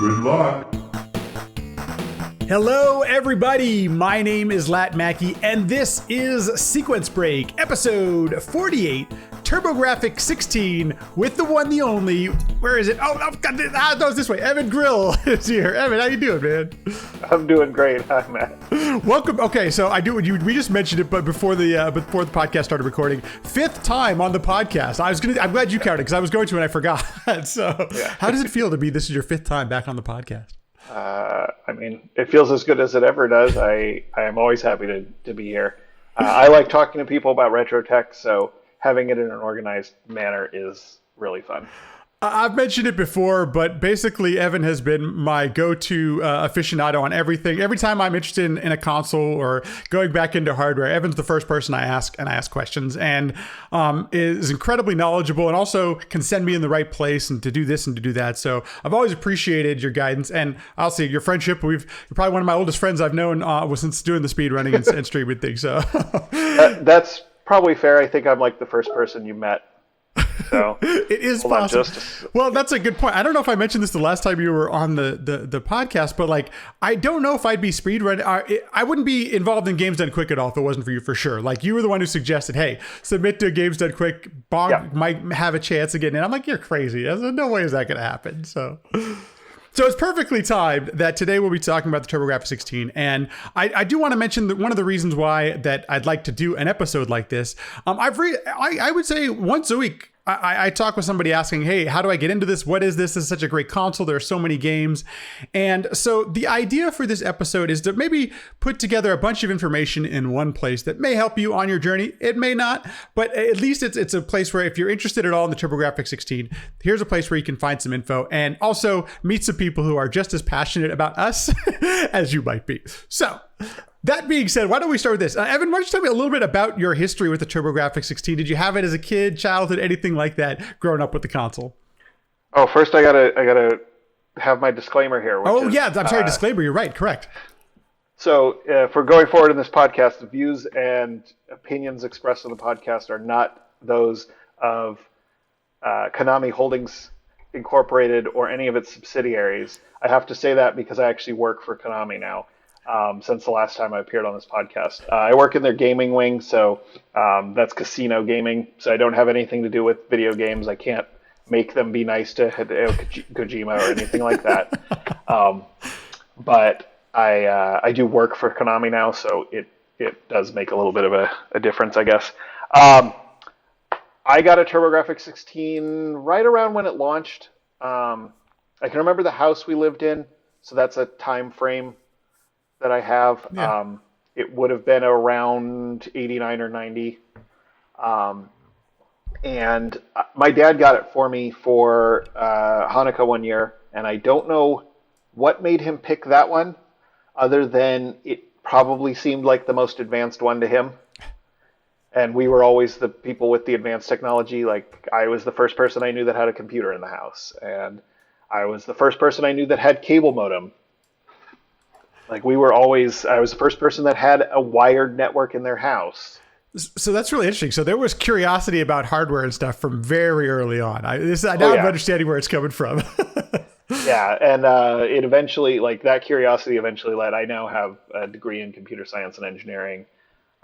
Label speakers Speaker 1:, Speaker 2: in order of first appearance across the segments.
Speaker 1: Good luck.
Speaker 2: Hello, everybody. My name is Lat Mackey, and this is Sequence Break, episode 48, TurboGrafx 16, with the one, the only. Where is it? Oh, God, no, it's this way. EvanGrill is here. Evan, how you doing, man?
Speaker 3: I'm doing great. Hi, Matt.
Speaker 2: Welcome. Okay, so we just mentioned it, but before the podcast started recording, 5th time on the podcast. I'm glad you counted because I was going to and I forgot. So, yeah. How does it feel to be this is your 5th time back on the podcast?
Speaker 3: I mean, it feels as good as it ever does. I am always happy to be here. I like talking to people about retro tech, so having it in an organized manner is really fun.
Speaker 2: I've mentioned it before, but basically Evan has been my go-to aficionado on everything. Every time I'm interested in a console or going back into hardware, Evan's the first person I ask questions, and is incredibly knowledgeable and also can send me in the right place and to do this and to do that. So I've always appreciated your guidance, and I'll say your friendship. You're probably one of my oldest friends I've known since doing the speed running and streaming things. So
Speaker 3: that's probably fair. I think I'm like the first person you met. So
Speaker 2: it is possible. Well, that's a good point. I don't know if I mentioned this the last time you were on the podcast, but like, I don't know if I'd be speedrunning. I wouldn't be involved in Games Done Quick at all if it wasn't for you, for sure. Like, you were the one who suggested, hey, submit to Games Done Quick. Bong might have a chance of getting in. I'm like, you're crazy. There's no way is that going to happen. So it's perfectly timed that today we'll be talking about the TurboGrafx 16. And I do want to mention that one of the reasons why that I'd like to do an episode like this. I would say once a week, I talk with somebody asking, hey, how do I get into this? What is this? This is such a great console. There are so many games. And so the idea for this episode is to maybe put together a bunch of information in one place that may help you on your journey. It may not, but at least it's a place where if you're interested at all in the TurboGrafx 16, here's a place where you can find some info and also meet some people who are just as passionate about us as you might be. So that being said, why don't we start with this? Evan, why don't you tell me a little bit about your history with the TurboGrafx 16? Did you have it as a kid, childhood, anything like that, growing up with the console?
Speaker 3: Oh, first I gotta have my disclaimer here.
Speaker 2: I'm sorry, disclaimer. You're right, correct.
Speaker 3: So if we're going forward in this podcast, the views and opinions expressed on the podcast are not those of Konami Holdings Incorporated or any of its subsidiaries. I have to say that because I actually work for Konami now. Since the last time I appeared on this podcast. I work in their gaming wing, so that's casino gaming. So I don't have anything to do with video games. I can't make them be nice to Hideo Kojima or anything like that. But I do work for Konami now, so it does make a little bit of a difference, I guess. I got a TurboGrafx 16 right around when it launched. I can remember the house we lived in, so that's a time frame that I have. Yeah. It would have been around 89 or 90. And my dad got it for me for Hanukkah one year, and I don't know what made him pick that one, other than it probably seemed like the most advanced one to him. And we were always the people with the advanced technology. Like, I was the first person I knew that had a computer in the house, and I was the first person I knew that had cable modem. Like, I was the first person that had a wired network in their house.
Speaker 2: So that's really interesting. So there was curiosity about hardware and stuff from very early on. I'm understanding where it's coming from.
Speaker 3: Yeah, and it eventually, like, that curiosity eventually led. I now have a degree in computer science and engineering,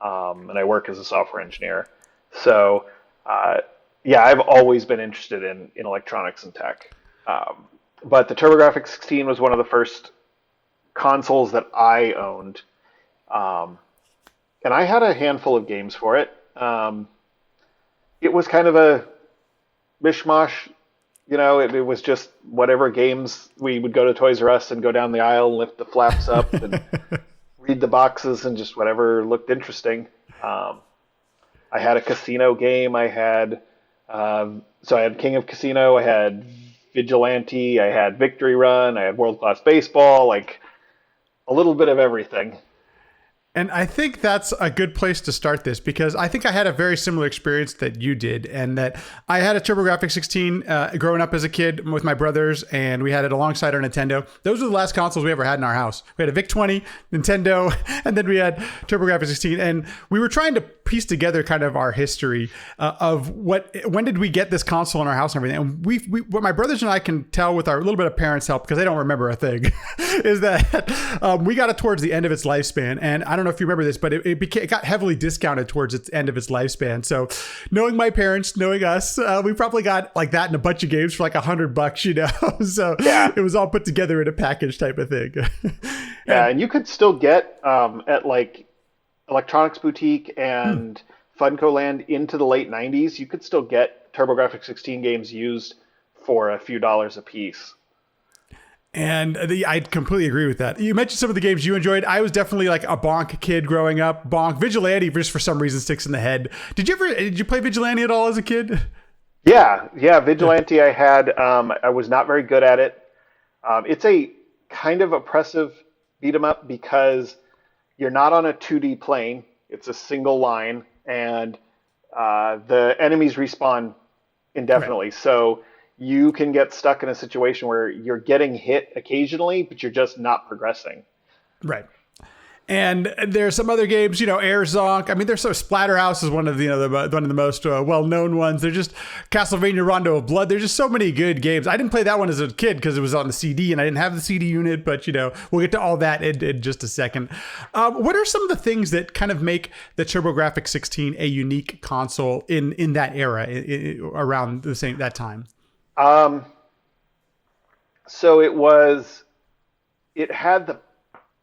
Speaker 3: and I work as a software engineer. So, I've always been interested in electronics and tech. But the TurboGrafx 16 was one of the first consoles that I owned, and I had a handful of games for it. It was kind of a mishmash, it was just whatever games. We would go to Toys R Us and go down the aisle and lift the flaps up and read the boxes and just whatever looked interesting. I had a casino game. I had King of Casino, I had Vigilante, I had Victory Run, I had World Class Baseball, like a little bit of everything.
Speaker 2: And I think that's a good place to start this, because I think I had a very similar experience that you did, and that I had a TurboGrafx 16 growing up as a kid with my brothers, and we had it alongside our Nintendo. Those were the last consoles we ever had in our house. We had a VIC-20, Nintendo, and then we had TurboGrafx 16. And we were trying to piece together kind of our history of when did we get this console in our house and everything. And what my brothers and I can tell with our little bit of parents' help, because they don't remember a thing, is that we got it towards the end of its lifespan. And I don't know if you remember this, but it got heavily discounted towards its end of its lifespan. So knowing my parents, knowing us, we probably got like that and a bunch of games for like $100, you know? So yeah, it was all put together in a package type of thing.
Speaker 3: Yeah, and you could still get at like Electronics Boutique and Funko Land into the late 90s, you could still get TurboGrafx 16 games used for a few dollars a piece.
Speaker 2: And I completely agree with that. You mentioned some of the games you enjoyed. I was definitely like a Bonk kid growing up. Bonk. Vigilante just for some reason sticks in the head. Did you play Vigilante at all as a kid?
Speaker 3: Yeah. Vigilante I had. I was not very good at it. It's a kind of oppressive beat 'em up because you're not on a 2D plane. It's a single line, and the enemies respawn indefinitely. Right. So you can get stuck in a situation where you're getting hit occasionally, but you're just not progressing.
Speaker 2: Right. And there's some other games, Air Zonk. I mean, there's Splatterhouse is one of the one of the most well-known ones. There's just Castlevania Rondo of Blood. There's just so many good games. I didn't play that one as a kid because it was on the CD and I didn't have the CD unit, but we'll get to all that in just a second. What are some of the things that kind of make the TurboGrafx 16 a unique console in that era, around that time?
Speaker 3: So it had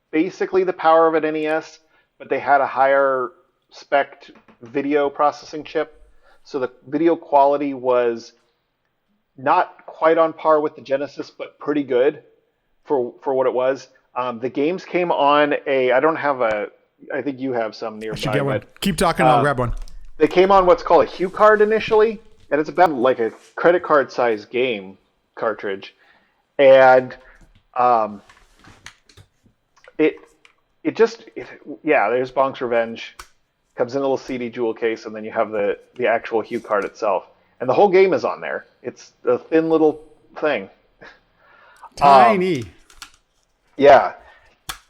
Speaker 3: basically the power of an NES, but they had a higher spec video processing chip. So the video quality was not quite on par with the Genesis, but pretty good for what it was. The games came on I think you have some nearby.
Speaker 2: I should get one. Keep talking, I'll grab one.
Speaker 3: They came on what's called a Hue card initially, and it's about like a credit card size game cartridge. And there's Bonk's Revenge. Comes in a little CD jewel case, and then you have the actual Hue card itself. And the whole game is on there. It's a thin little thing.
Speaker 2: Tiny.
Speaker 3: Yeah.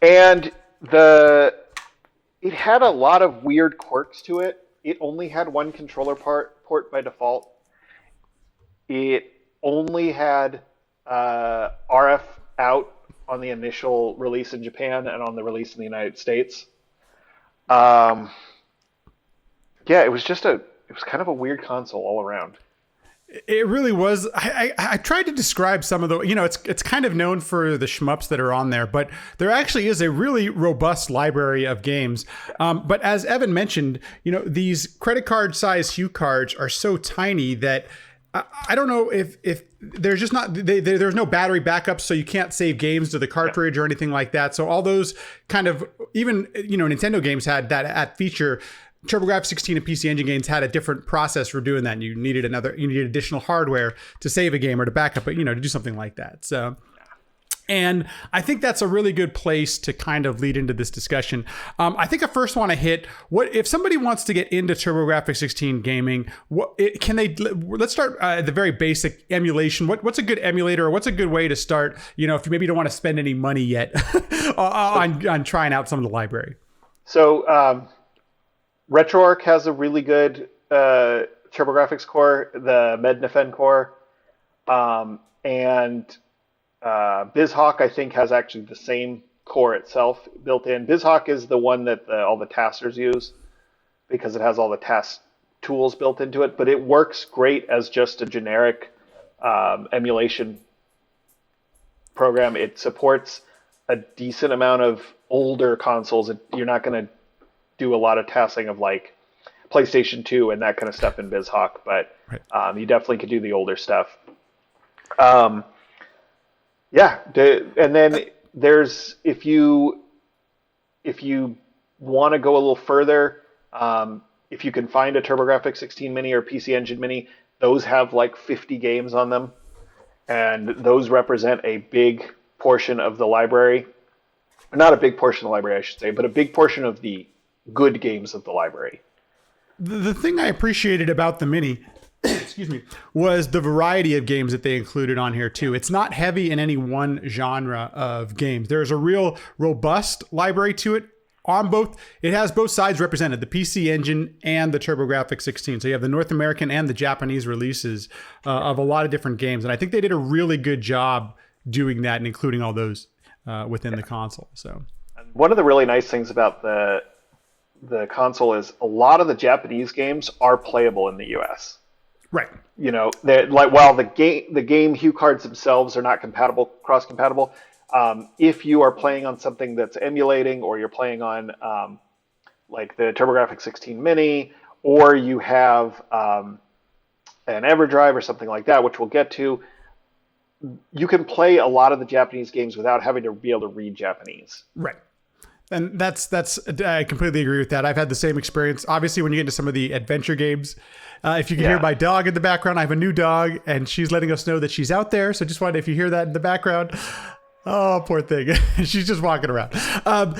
Speaker 3: And it had a lot of weird quirks to it. It only had one controller port by default. It only had RF out on the initial release in Japan and on the release in the United States. It was kind of a weird console all around.
Speaker 2: It really was. I tried to describe some of the, it's kind of known for the shmups that are on there, but there actually is a really robust library of games. But as Evan mentioned, these credit card size Hue cards are so tiny that I don't know if there's just not, there's no battery backup, so you can't save games to the cartridge or anything like that. So all those kind of, even, Nintendo games had that feature. TurboGrafx 16 and PC Engine games had a different process for doing that. And you needed additional hardware to save a game or to back up, to do something like that. So, and I think that's a really good place to kind of lead into this discussion. I think I first want to hit if somebody wants to get into TurboGrafx 16 gaming, let's start at the very basic emulation. What's a good emulator, or what's a good way to start, if you maybe don't want to spend any money yet on trying out some of the library?
Speaker 3: So, RetroArch has a really good TurboGrafx core, the Mednafen core, and BizHawk, I think, has actually the same core itself built in. BizHawk is the one that all the testers use because it has all the test tools built into it, but it works great as just a generic emulation program. It supports a decent amount of older consoles. You're not going to do a lot of testing of like PlayStation 2 and that kind of stuff in BizHawk, but right. You definitely could do the older stuff. And then there's, if you want to go a little further, if you can find a TurboGrafx 16 Mini or PC Engine Mini, those have like 50 games on them, and those represent a big portion of the library. not a big portion of the library, I should say, but a big portion of the good games of the library.
Speaker 2: The thing I appreciated about the Mini, excuse me, was the variety of games that they included on here too. It's not heavy in any one genre of games. There's a real robust library to it. It has both sides represented, the PC Engine and the TurboGrafx 16. So you have the North American and the Japanese releases of a lot of different games. And I think they did a really good job doing that and including all those within the console. So
Speaker 3: one of the really nice things about the console is a lot of the Japanese games are playable in the US.
Speaker 2: Right.
Speaker 3: You know, while the game hue cards themselves are not cross compatible, if you are playing on something that's emulating, or you're playing on like the TurboGrafx 16 Mini, or you have an EverDrive or something like that, which we'll get to, you can play a lot of the Japanese games without having to be able to read Japanese.
Speaker 2: Right. And that's I completely agree with that. I've had the same experience. Obviously, when you get into some of the adventure games, if you can hear my dog in the background, I have a new dog, and she's letting us know that she's out there. So just wanted, if you hear that in the background, oh, poor thing. She's just walking around. The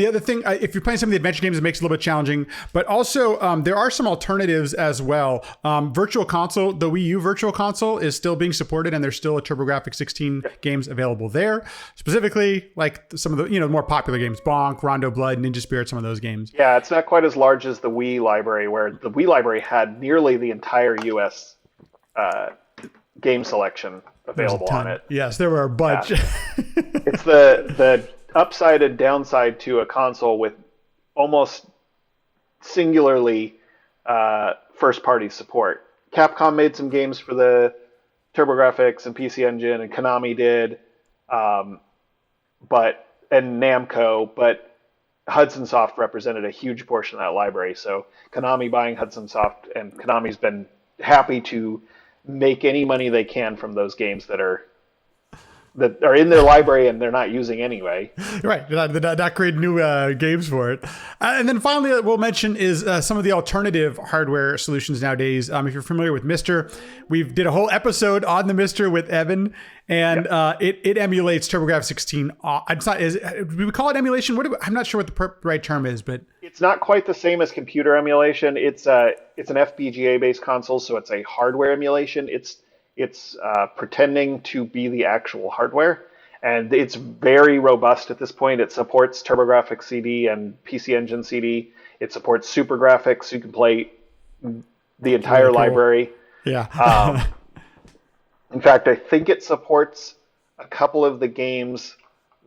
Speaker 2: other thing, if you're playing some of the adventure games, it makes it a little bit challenging. But also, there are some alternatives as well. Virtual Console, the Wii U Virtual Console is still being supported, and there's still a TurboGrafx 16 games available there. Specifically, like some of the more popular games, Bonk, Rondo Blood, Ninja Spirit, some of those games.
Speaker 3: Yeah, it's not quite as large as the Wii library, where the Wii library had nearly the entire US game selection available on it.
Speaker 2: Yes, there were a bunch.
Speaker 3: Yeah. It's the upside and downside to a console with almost singularly first-party support. Capcom made some games for the TurboGrafx and PC Engine, and Konami did, and Namco, but Hudson Soft represented a huge portion of that library. So Konami buying Hudson Soft, and Konami's been happy to make any money they can from those games that are in their library and they're not using anyway. Right,
Speaker 2: they're not creating new games for it. And then finally, we'll mention is some of the alternative hardware solutions nowadays. If you're familiar with Mister, we did a whole episode on the Mister with Evan, and it emulates TurboGrafx 16. It's not. Do we call it emulation? I'm not sure what the right term is, but
Speaker 3: it's not quite the same as computer emulation. It's an FPGA based console, so it's a hardware emulation. It's pretending to be the actual hardware, and it's very robust at this point. It supports TurboGrafx CD and PC Engine CD. It supports Super Graphics. You can play the entire library.
Speaker 2: Yeah.
Speaker 3: In fact, I think it supports a couple of the games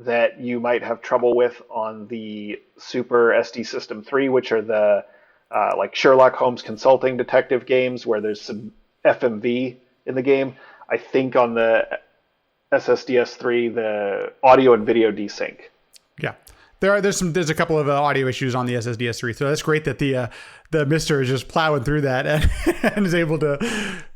Speaker 3: that you might have trouble with on the Super SD System 3, which are the like Sherlock Holmes consulting detective games where there's some FMV in the game. I think on the SSDS3, the audio and video desync.
Speaker 2: Yeah, there's a couple of audio issues on the SSDS3, so that's great that the Mister is just plowing through that and is able to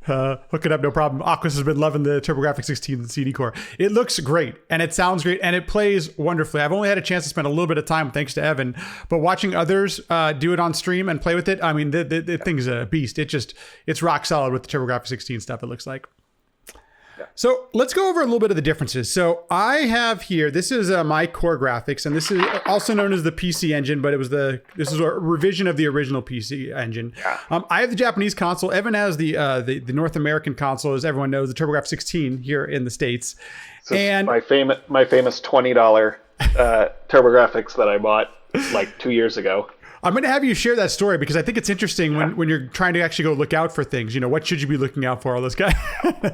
Speaker 2: hook it up no problem. Aquas has been loving the TurboGrafx 16 CD core. It looks great and it sounds great and it plays wonderfully. I've only had a chance to spend a little bit of time thanks to Evan, but watching others do it on stream and play with it, I mean, the thing's a beast. It's rock solid with the TurboGrafx 16 stuff, it looks like. So let's go over a little bit of the differences. So I have here, this is my core graphics, and this is also known as the PC Engine, but this is a revision of the original PC Engine. I have the Japanese console. Evan has the North American console, as everyone knows, the TurboGrafx 16 here in the States.
Speaker 3: So and my famous $20 TurboGrafx that I bought like 2 years ago.
Speaker 2: I'm going to have you share that story because I think it's interesting when you're trying to actually go look out for things. You know, what should you be looking out for? All those guys.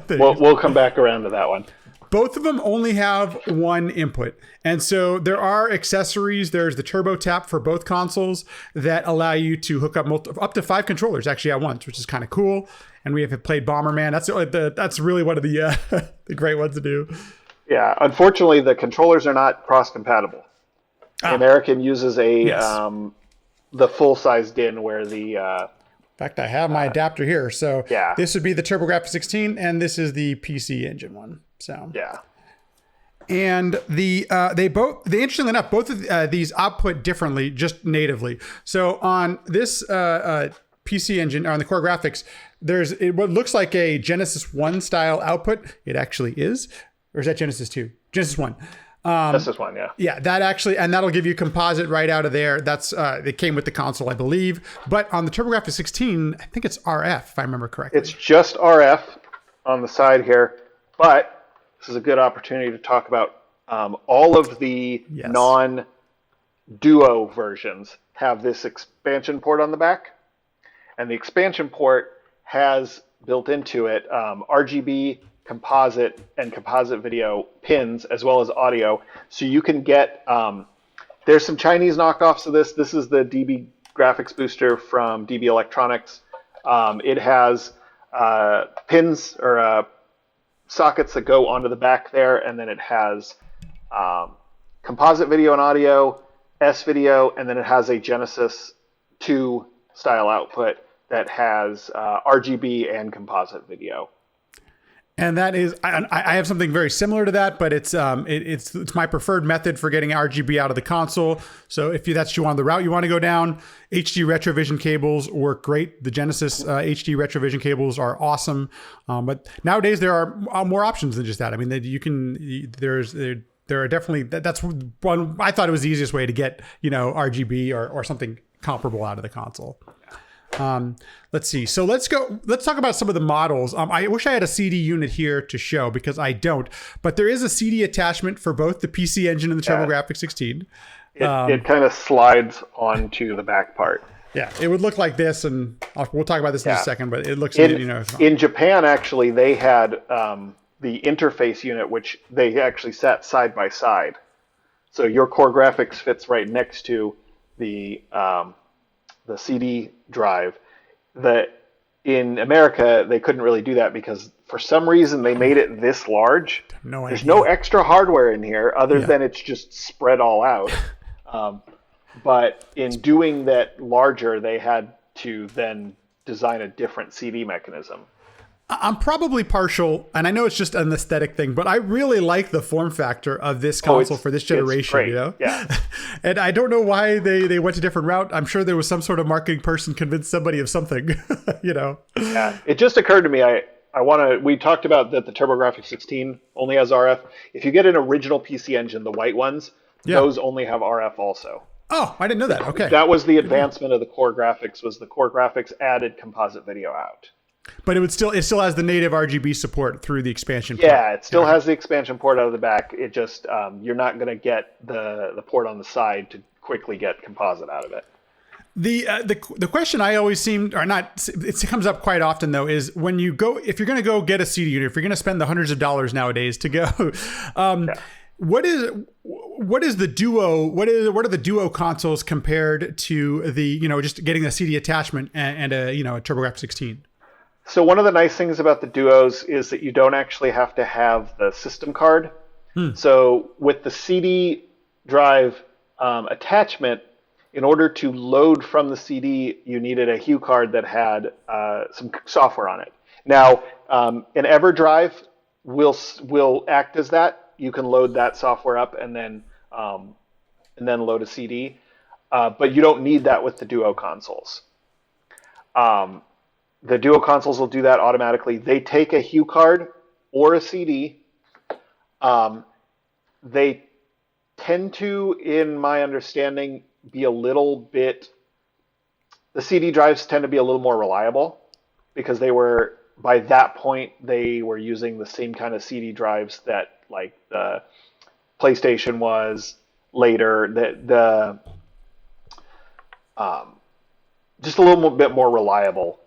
Speaker 3: We'll come back around to that one.
Speaker 2: Both of them only have one input. And so there are accessories. There's the Turbo Tap for both consoles that allow you to hook up to 5 controllers actually at once, which is kind of cool. And we have played Bomberman. That's really one of the the great ones to do.
Speaker 3: Yeah. Unfortunately, the controllers are not cross-compatible. The American uses the full-size DIN where the... in
Speaker 2: fact, I have my adapter here. So this would be the TurboGrafx 16, and this is the PC Engine one. So and interestingly enough, both of these output differently, just natively. So on this PC Engine, or on the core graphics, there's what looks like a Genesis 1 style output. It actually is. Or is that Genesis 2? Genesis 1.
Speaker 3: Genesis one, yeah.
Speaker 2: Yeah, that actually, and that'll give you composite right out of there. That's it came with the console, I believe. But on the TurboGrafx 16, I think it's RF, if I remember correctly.
Speaker 3: It's just RF on the side here, but this is a good opportunity to talk about all of the non-Duo versions have this expansion port on the back, and the expansion port has built into it RGB, composite, and composite video pins, as well as audio. So you can get, there's some Chinese knockoffs of this. This is the DB graphics booster from DB Electronics. It has pins or sockets that go onto the back there, and then it has composite video and audio, S-video, and then it has a Genesis 2 style output that has RGB and composite video.
Speaker 2: And that is, I have something very similar to that, but it's my preferred method for getting RGB out of the console. So if that's the route you want to go down, HD Retrovision cables work great. The Genesis HD Retrovision cables are awesome. But nowadays there are more options than just that. I mean, there are definitely, that's one, I thought it was the easiest way to get, RGB or something comparable out of the console. Let's see. So let's talk about some of the models. I wish I had a CD unit here to show because I don't, but there is a CD attachment for both the PC Engine and the TurboGrafx 16.
Speaker 3: It kind of slides onto the back part.
Speaker 2: Yeah, it would look like this, and we'll talk about this in a second, but it looks,
Speaker 3: in Japan, actually, they had the interface unit, which they actually sat side by side. So your core graphics fits right next to the CD drive. That in America they couldn't really do that because for some reason they made it this large. There's no extra hardware in here other than it's just spread all out. But in doing that larger, they had to then design a different CD mechanism.
Speaker 2: I'm probably partial, and I know it's just an aesthetic thing, but I really like the form factor of this console for this generation,
Speaker 3: Yeah.
Speaker 2: And I don't know why they went a different route. I'm sure there was some sort of marketing person convinced somebody of something,
Speaker 3: Yeah. It just occurred to me, we talked about that the TurboGrafx 16 only has RF. If you get an original PC Engine, the white ones, those only have RF also.
Speaker 2: Oh, I didn't know that. Okay.
Speaker 3: That was the advancement of the core graphics, was the core graphics added composite video out.
Speaker 2: But it still has the native RGB support through the expansion port.
Speaker 3: Yeah, it still has the expansion port out of the back. It just you're not going to get the port on the side to quickly get composite out of it.
Speaker 2: The question I always it comes up quite often though, is when you go, if you're going to go get a CD unit, if you're going to spend the hundreds of dollars nowadays to go, what is the Duo? What are the Duo consoles compared to the just getting a CD attachment and a TurboGrafx 16?
Speaker 3: So one of the nice things about the Duos is that you don't actually have to have the system card. So with the CD drive attachment, in order to load from the CD, you needed a Hue card that had some software on it. Now, an EverDrive will act as that. You can load that software up and then load a CD, but you don't need that with the Duo consoles. The Duo consoles will do that automatically. They take a Hue card or a CD. They tend to, in my understanding, be a little bit... The CD drives tend to be a little more reliable because by that point, they were using the same kind of CD drives that like the PlayStation was later. Just a little bit more reliable.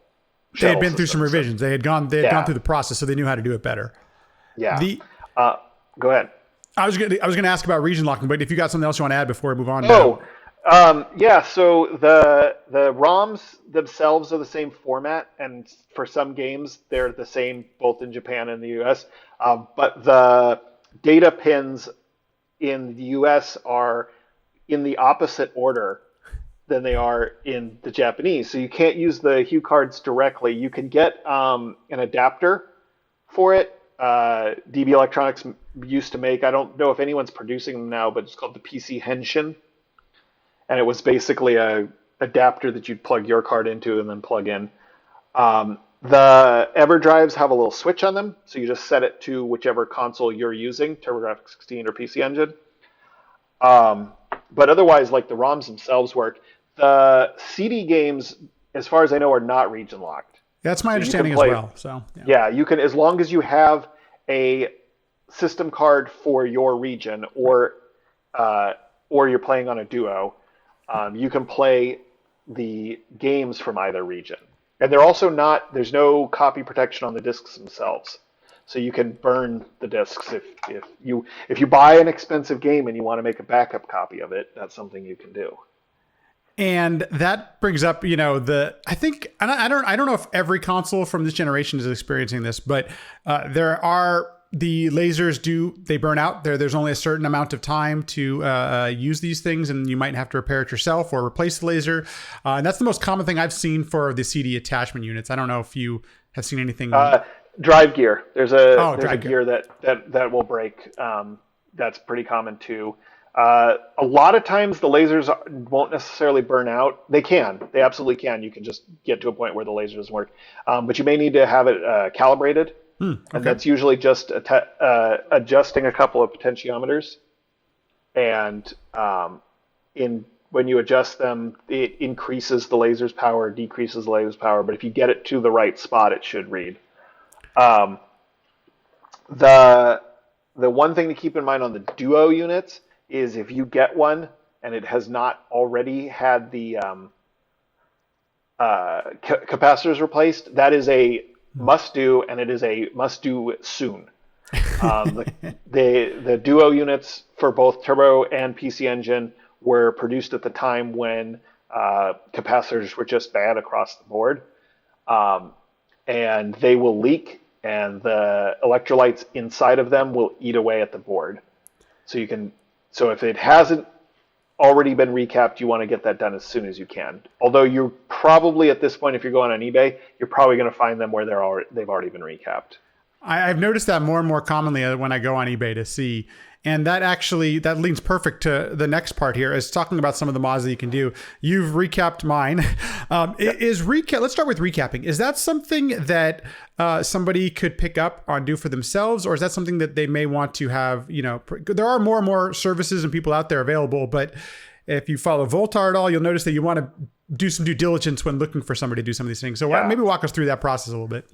Speaker 2: They had been through some revisions. They had gone through the process, so they knew how to do it better.
Speaker 3: Yeah. Go ahead.
Speaker 2: I was going to ask about region locking, but if you got something else you want to add before we move on.
Speaker 3: Yeah. So the ROMs themselves are the same format, and for some games they're the same both in Japan and the US. But the data pins in the US are in the opposite order than they are in the Japanese. So you can't use the Hue cards directly. You can get an adapter for it. DB Electronics used to make, I don't know if anyone's producing them now, but it's called the PC Henshin. And it was basically a adapter that you'd plug your card into and then plug in. The EverDrives have a little switch on them, so you just set it to whichever console you're using, TurboGrafx 16 or PC Engine. But otherwise, like the ROMs themselves work. The CD games, as far as I know, are not region locked.
Speaker 2: That's my understanding as well. So
Speaker 3: yeah, you can, as long as you have a system card for your region, or you're playing on a Duo, you can play the games from either region. And they're also not, there's no copy protection on the discs themselves. So you can burn the discs if you buy an expensive game and you want to make a backup copy of it, that's something you can do.
Speaker 2: And that brings up, I think, and I don't know if every console from this generation is experiencing this, but the lasers they burn out. There's only a certain amount of time to use these things, and you might have to repair it yourself or replace the laser. And that's the most common thing I've seen for the CD attachment units. I don't know if you have seen anything.
Speaker 3: Drive gear. There's a gear that will break. That's pretty common too. A lot of times the lasers won't necessarily burn out. They can. They absolutely can. You can just get to a point where the laser doesn't work. But you may need to have it calibrated. Okay. And that's usually just adjusting a couple of potentiometers. And when you adjust them, it increases the laser's power, decreases the laser's power. But if you get it to the right spot, it should read. The one thing to keep in mind on the Duo units is if you get one and it has not already had the capacitors replaced, that is a must do, and it is a must do soon. The Duo units for both Turbo and PC Engine were produced at the time when capacitors were just bad across the board, and they will leak, and the electrolytes inside of them will eat away at the board. So if it hasn't already been recapped, you want to get that done as soon as you can. Although you're probably at this point, if you're going on eBay, you're probably going to find them where they've already been recapped.
Speaker 2: I've noticed that more and more commonly when I go on eBay to see. And that leads perfect to the next part here, is talking about some of the mods that you can do. You've recapped mine. Let's start with recapping. Is that something that somebody could pick up or do for themselves, or is that something that they may want to have? There are more and more services and people out there available, but if you follow Voltar at all, you'll notice that you want to do some due diligence when looking for somebody to do some of these things. So maybe walk us through that process a little bit.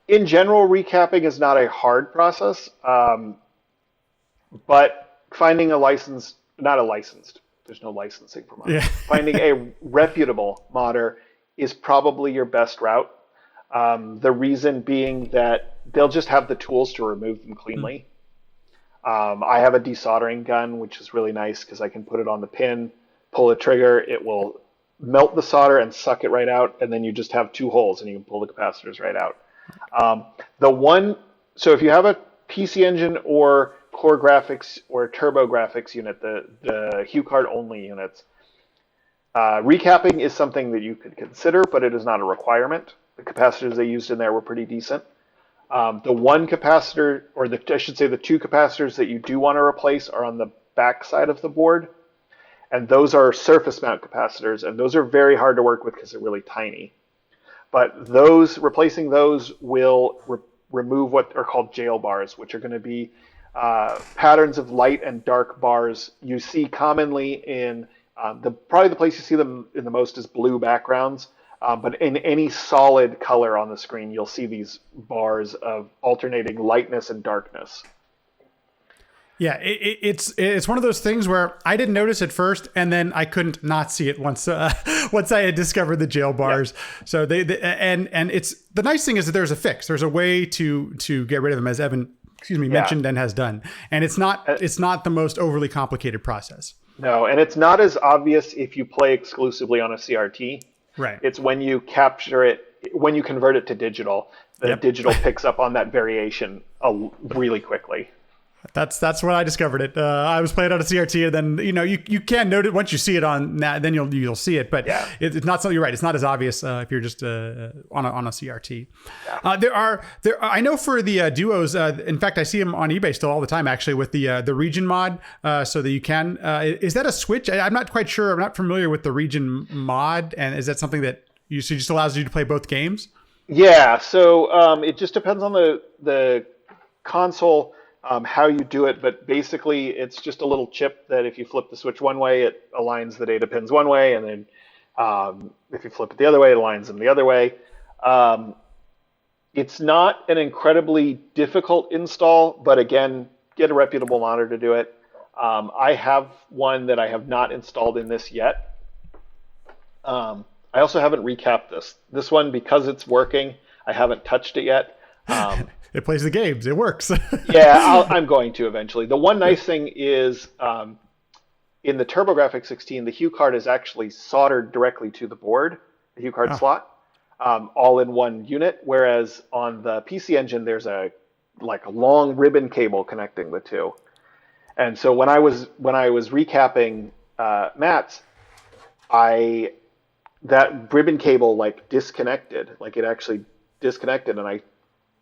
Speaker 3: In general, recapping is not a hard process. But finding there's no licensing for modding. Yeah. Finding a reputable modder is probably your best route. The reason being that they'll just have the tools to remove them cleanly. I have a desoldering gun, which is really nice because I can put it on the pin, pull the trigger, it will melt the solder and suck it right out, and then you just have two holes and you can pull the capacitors right out. So if you have a PC Engine or Core Graphics or TurboGrafx unit, the HuCard only units, recapping is something that you could consider, but it is not a requirement. The capacitors they used in there were pretty decent. The one capacitor, the two capacitors that you do want to replace are on the back side of the board, and those are surface mount capacitors, and those are very hard to work with because they're really tiny. But replacing those will remove what are called jail bars, which are going to be patterns of light and dark bars you see commonly in probably the place you see them in the most is blue backgrounds, but in any solid color on the screen you'll see these bars of alternating lightness and darkness.
Speaker 2: Yeah, it's one of those things where I didn't notice it first, and then I couldn't not see it once I had discovered the jail bars. Yeah. So and it's the nice thing is that there's a fix. There's a way to get rid of them, as Evan mentioned and has done. And it's not the most overly complicated process.
Speaker 3: No, and it's not as obvious if you play exclusively on a CRT.
Speaker 2: Right.
Speaker 3: It's when you capture it, when you convert it to digital, the digital picks up on that variation really quickly.
Speaker 2: That's what I discovered it. I was playing on a CRT, and then you can note it once you see it on that. Then you'll see it, but it's not something. You're right. It's not as obvious if you're just on a CRT. Yeah. There I know for the duos. In fact, I see them on eBay still all the time. Actually, with the region mod, so that you can. Is that a switch? I'm not quite sure. I'm not familiar with the region mod, and is that something that just allows you to play both games?
Speaker 3: Yeah, so it just depends on the console, how you do it, but basically it's just a little chip that if you flip the switch one way, it aligns the data pins one way, and then if you flip it the other way, it aligns them the other way. It's not an incredibly difficult install, but again, get a reputable monitor to do it. I have one that I have not installed in this yet. I also haven't recapped this one because it's working. I haven't touched it yet.
Speaker 2: It plays the games. It works.
Speaker 3: Yeah, I'm going to eventually. The one nice thing is in the TurboGrafx 16, the Hue card is actually soldered directly to the board, the Hue card slot, all in one unit. Whereas on the PC Engine, there's a long ribbon cable connecting the two. And so when I was recapping Matt's, that ribbon cable disconnected, it actually disconnected, and I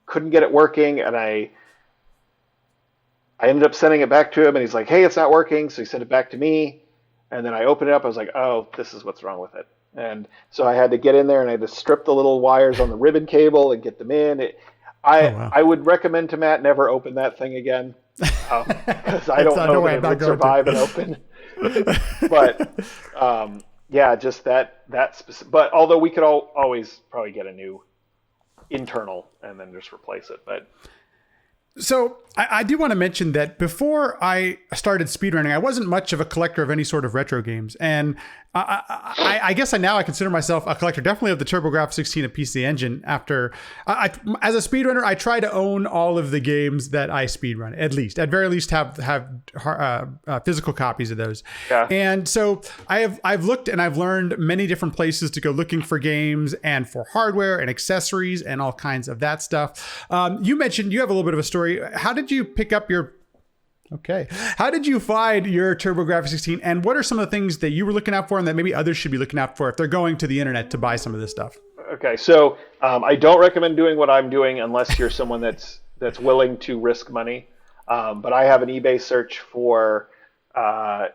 Speaker 3: couldn't get it working, and I ended up sending it back to him, and he's like, hey, it's not working, so he sent it back to me, and then I opened it up, I was like, oh, this is what's wrong with it. And so I had to get in there, and I had to strip the little wires on the ribbon cable and get them in. I would recommend to Matt never open that thing again, because I don't know if it would survive and open. But yeah, just that specific. But although we could always probably get a new internal and then just replace it. But
Speaker 2: so I do want to mention that before I started speedrunning, I wasn't much of a collector of any sort of retro games. And I guess now I consider myself a collector, definitely of the TurboGrafx 16 and PC Engine. After, as a speedrunner, I try to own all of the games that I speedrun, at very least have physical copies of those.
Speaker 3: Yeah.
Speaker 2: And so I've looked and I've learned many different places to go looking for games and for hardware and accessories and all kinds of that stuff. You mentioned you have a little bit of a story. How did you pick up your... Okay. How did you find your TurboGrafx 16, and what are some of the things that you were looking out for and that maybe others should be looking out for if they're going to the internet to buy some of this stuff?
Speaker 3: Okay, so I don't recommend doing what I'm doing unless you're someone that's willing to risk money. But I have an eBay search for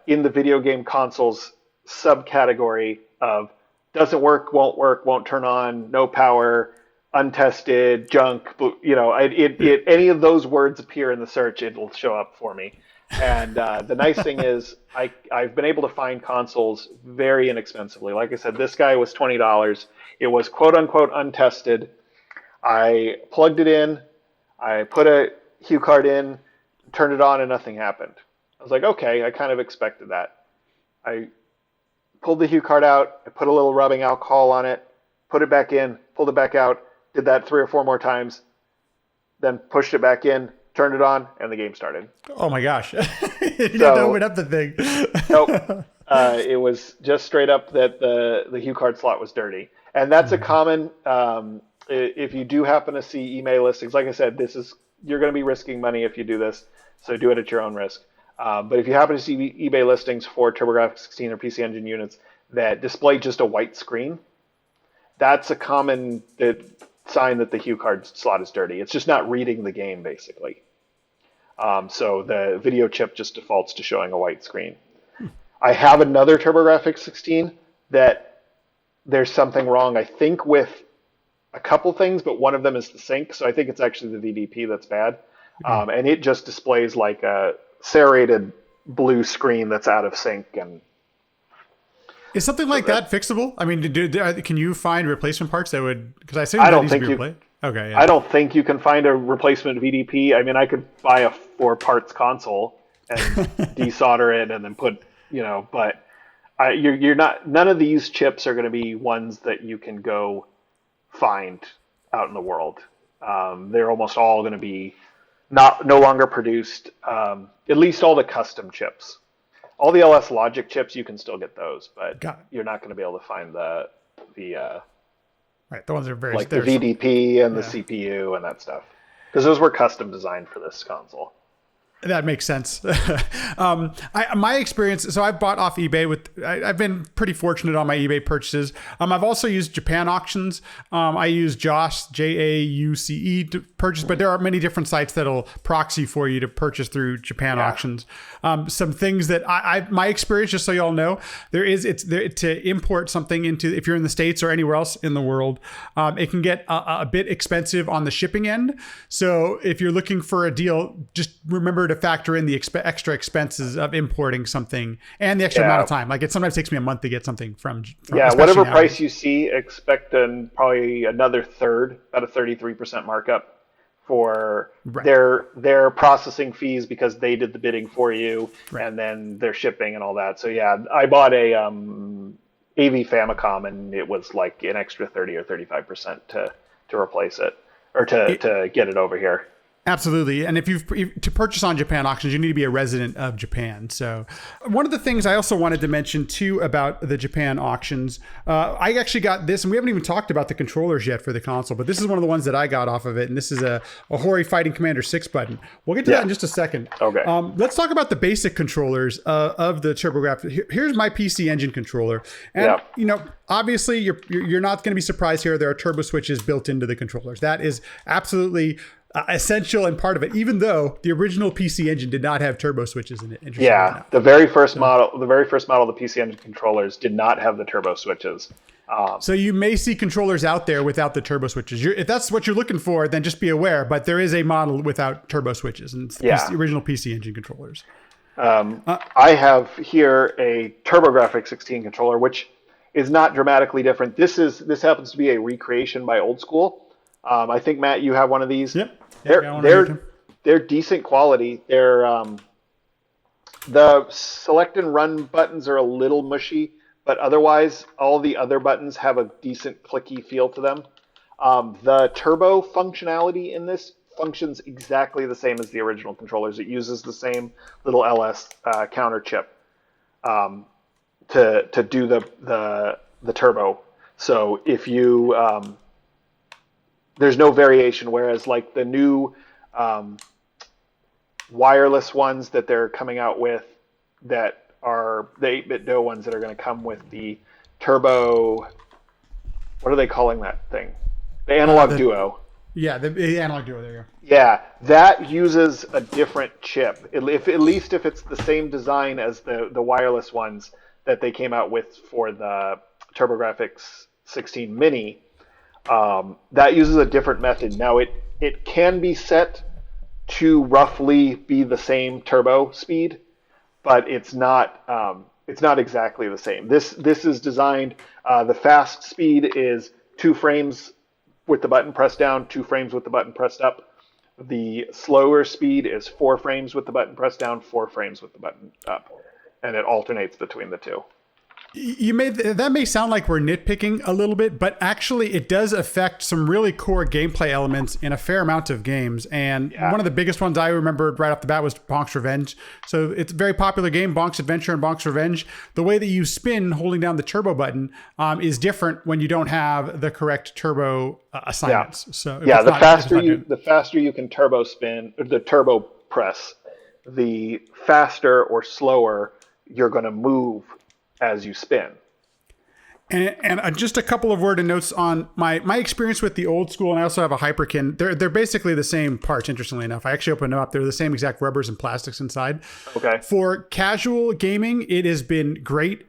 Speaker 3: in the video game consoles subcategory of doesn't work, won't turn on, no power, untested, junk, any of those words appear in the search, it'll show up for me. And the nice thing is I've been able to find consoles very inexpensively. Like I said, this guy was $20. It was quote unquote untested. I plugged it in, I put a Hue card in, turned it on, and nothing happened. I was like, okay, I kind of expected that. I pulled the Hue card out, I put a little rubbing alcohol on it, put it back in, pulled it back out, did that 3 or 4 more times, then pushed it back in, turned it on, and the game started.
Speaker 2: Oh my gosh. You had to open up the thing.
Speaker 3: Nope. It was just straight up that the Hue card slot was dirty. And that's a common, if you do happen to see eBay listings, like I said, you're going to be risking money if you do this, so do it at your own risk. But if you happen to see eBay listings for TurboGrafx 16 or PC Engine units that display just a white screen, that's a common sign that the Hue card slot is dirty. It's just not reading the game, basically. So the video chip just defaults to showing a white screen. I have another TurboGrafx 16 that there's something wrong, I think, with a couple things, but one of them is the sync. So I think it's actually the VDP that's bad. And it just displays like a serrated blue screen that's out of sync. And
Speaker 2: is something like that fixable? I mean, can you find replacement parts that would? Because I assume that needs to be replaced. Okay. Yeah.
Speaker 3: I don't think you can find a replacement VDP. I mean, I could buy a 4-parts console and desolder it and then put, but you're not. None of these chips are going to be ones that you can go find out in the world. They're almost all going to be no longer produced. At least all the custom chips. All the LS Logic chips, you can still get those, but you're not going to be able to find the
Speaker 2: right, the ones that are very
Speaker 3: like the VDP and the CPU and that stuff, because those were custom designed for this console.
Speaker 2: That makes sense. My experience, so I've bought off eBay I've been pretty fortunate on my eBay purchases. I've also used Japan auctions. I use JAUCE, JAUCE to purchase, but there are many different sites that'll proxy for you to purchase through Japan auctions. Some things that my experience, just so y'all know, to import something if you're in the States or anywhere else in the world, it can get a bit expensive on the shipping end. So if you're looking for a deal, just remember to factor in the extra expenses of importing something and the extra amount of time. Like it sometimes takes me a month to get something from
Speaker 3: whatever price you see, expect probably another third, about a 33% markup for their processing fees because they did the bidding for you, and then their shipping and all that. So yeah, I bought a AV Famicom and it was like an extra 30 or 35% to replace it or to get it over here.
Speaker 2: Absolutely. And to purchase on Japan auctions, you need to be a resident of Japan. So one of the things I also wanted to mention too about the Japan auctions, I actually got this, and we haven't even talked about the controllers yet for the console, but this is one of the ones that I got off of it. And this is a Hori Fighting Commander 6 button. We'll get to that in just a second.
Speaker 3: Okay.
Speaker 2: Let's talk about the basic controllers of the TurboGrafx. Here's my PC Engine controller. And, obviously you're not going to be surprised here. There are turbo switches built into the controllers. That is absolutely essential and part of it, even though the original PC Engine did not have turbo switches in it.
Speaker 3: The very first model of the PC Engine controllers did not have the turbo switches.
Speaker 2: So you may see controllers out there without the turbo switches. If that's what you're looking for, then just be aware. But there is a model without turbo switches, and it's the original PC Engine controllers.
Speaker 3: I have here a TurboGrafx 16 controller, which is not dramatically different. This happens to be a recreation by Old School. I think, Matt, you have one of these.
Speaker 2: Yep.
Speaker 3: They're decent quality. The select and run buttons are a little mushy, but otherwise all the other buttons have a decent clicky feel to them. The turbo functionality in this functions exactly the same as the original controllers. It uses the same little LS counter chip to do the turbo. So if you there's no variation, whereas like the new wireless ones that they're coming out with that are the 8-bit DO ones that are going to come with the turbo, what are they calling that thing? The Analog Duo.
Speaker 2: Yeah, the Analog Duo, there you go.
Speaker 3: Yeah, that uses a different chip, at least if it's the same design as the wireless ones that they came out with for the TurboGrafx 16 Mini. That uses a different method. Now it can be set to roughly be the same turbo speed, but it's not exactly the same. This is designed. The fast speed is 2 frames with the button pressed down, 2 frames with the button pressed up. The slower speed is 4 frames with the button pressed down, 4 frames with the button up, and it alternates between the two.
Speaker 2: That may sound like we're nitpicking a little bit, but actually it does affect some really core gameplay elements in a fair amount of games. And one of the biggest ones I remembered right off the bat was Bonk's Revenge. So it's a very popular game, Bonk's Adventure and Bonk's Revenge. The way that you spin holding down the turbo button is different when you don't have the correct turbo assignments. So
Speaker 3: the faster you can turbo spin, or the turbo press, the faster or slower you're going to move as you spin.
Speaker 2: And just a couple of word and notes on my experience with the Old School, and I also have a Hyperkin. They're basically the same parts, interestingly enough. I actually opened them up. They're the same exact rubbers and plastics inside.
Speaker 3: Okay.
Speaker 2: For casual gaming, it has been great.